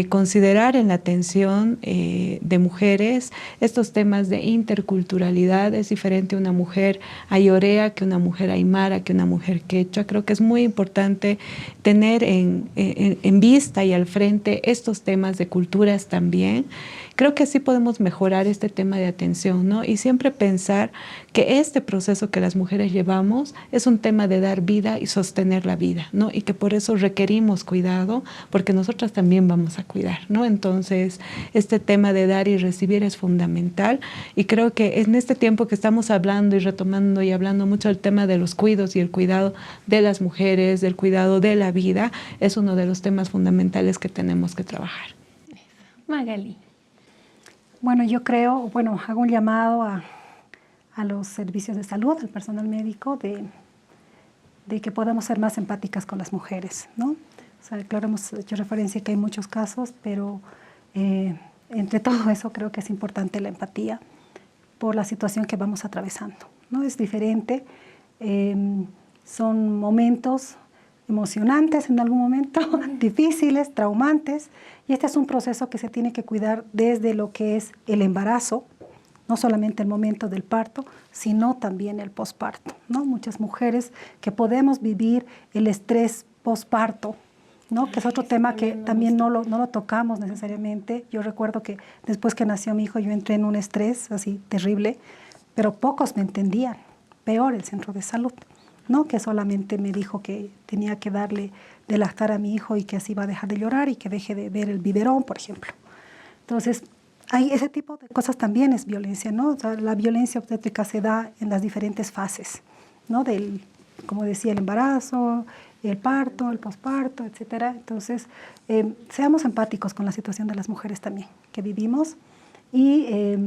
considerar en la atención de mujeres estos temas de interculturalidad. Es diferente una mujer ayorea que una mujer aymara, que una mujer quechua. Creo que es muy importante tener en vista y al frente estos temas de culturas también. Creo que así podemos mejorar este tema de atención, ¿no? Y siempre pensar que este proceso que las mujeres llevamos es un tema de dar vida y sostener la vida, ¿no? Y que por eso requerimos cuidado, porque nosotras también vamos a cuidar, ¿no? Entonces, este tema de dar y recibir es fundamental, y creo que en este tiempo que estamos hablando y retomando y hablando mucho del tema de los cuidados y el cuidado de las mujeres, del cuidado de la vida, es uno de los temas fundamentales que tenemos que trabajar. Magali. Bueno, yo creo, hago un llamado a los servicios de salud, al personal médico, de que podamos ser más empáticas con las mujeres, ¿no? O sea, claro, hemos hecho referencia a que hay muchos casos, pero entre todo eso creo que es importante la empatía por la situación que vamos atravesando, ¿no? Es diferente, son momentos emocionantes en algún momento, difíciles, traumantes, y este es un proceso que se tiene que cuidar desde lo que es el embarazo, no solamente el momento del parto, sino también el posparto, ¿no? Muchas mujeres que podemos vivir el estrés posparto, ¿no? Que es otro tema que también no lo tocamos necesariamente. Yo recuerdo que después que nació mi hijo yo entré en un estrés así terrible, pero pocos me entendían, peor el centro de salud, ¿no? Que solamente me dijo que tenía que darle de lactar a mi hijo y que así iba a dejar de llorar y que deje de ver el biberón, por ejemplo. Entonces, ese tipo de cosas también es violencia, ¿no? O sea, la violencia obstétrica se da en las diferentes fases, ¿no? Como decía, el embarazo, el parto, el posparto, etcétera. Entonces, seamos empáticos con la situación de las mujeres también que vivimos y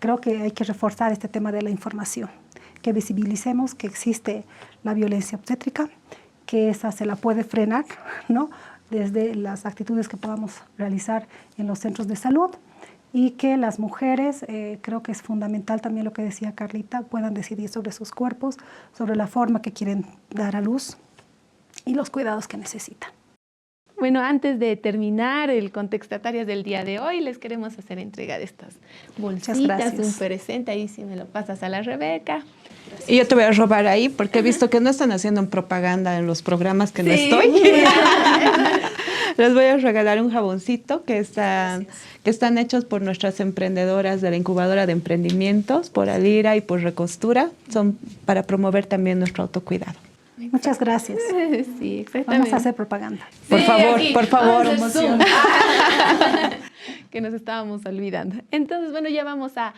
creo que hay que reforzar este tema de la información, que visibilicemos que existe la violencia obstétrica, que esa se la puede frenar, ¿no?, desde las actitudes que podamos realizar en los centros de salud, y que las mujeres, creo que es fundamental también lo que decía Carlita, puedan decidir sobre sus cuerpos, sobre la forma que quieren dar a luz y los cuidados que necesitan. Bueno, antes de terminar el Contextatarias del día de hoy, les queremos hacer entrega de estas bolsitas, un presente, ahí si me lo pasas a la Rebeca. Y yo te voy a robar ahí porque he visto que no están haciendo propaganda en los programas que no estoy. Les voy a regalar un jaboncito que están hechos por nuestras emprendedoras de la incubadora de emprendimientos, por Alira y por Recostura. Son para promover también nuestro autocuidado. Muchas gracias. Sí, exactamente. Vamos a hacer propaganda. Por favor, por favor. Que nos estábamos olvidando. Entonces, bueno, ya vamos a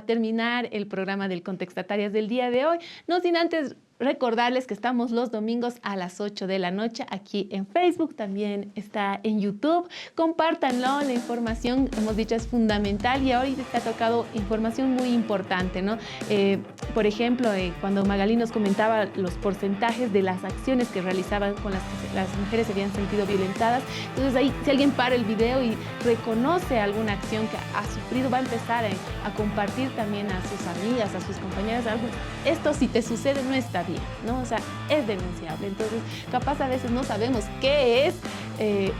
terminar el programa del Contextatarias del día de hoy. No sin antes recordarles que estamos los domingos a las 8 de la noche aquí en Facebook, también está en YouTube. Compártanlo, la información, hemos dicho, es fundamental y ahora te ha tocado información muy importante, ¿no? Por ejemplo, cuando Magalí nos comentaba los porcentajes de las acciones que realizaban con las que las mujeres se habían sentido violentadas, entonces ahí, si alguien para el video y reconoce alguna acción que ha sufrido, va a empezar a compartir también a sus amigas, a sus compañeras, algo. Esto si te sucede no está bien, ¿no? O sea, es denunciable. Entonces, capaz a veces no sabemos qué es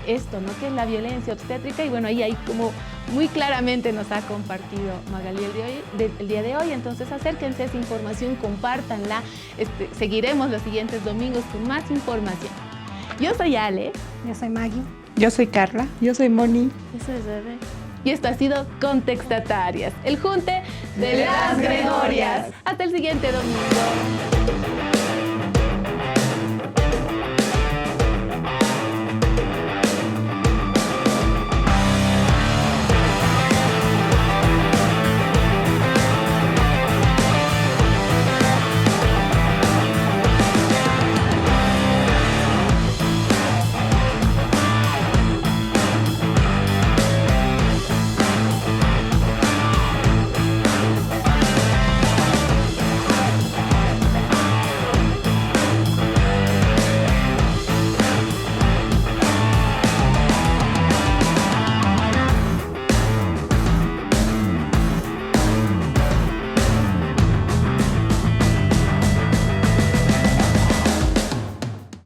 esto, ¿no? ¿Qué es la violencia obstétrica? Y bueno, ahí como muy claramente nos ha compartido Magalí el día de hoy. Entonces, acérquense a esa información, compártanla. Seguiremos los siguientes domingos con más información. Yo soy Ale. Yo soy Maggie. Yo soy Carla. Yo soy Moni. Yo soy Rebe. Y esto ha sido Contextatarias, el junte de las Gregorias. Hasta el siguiente domingo.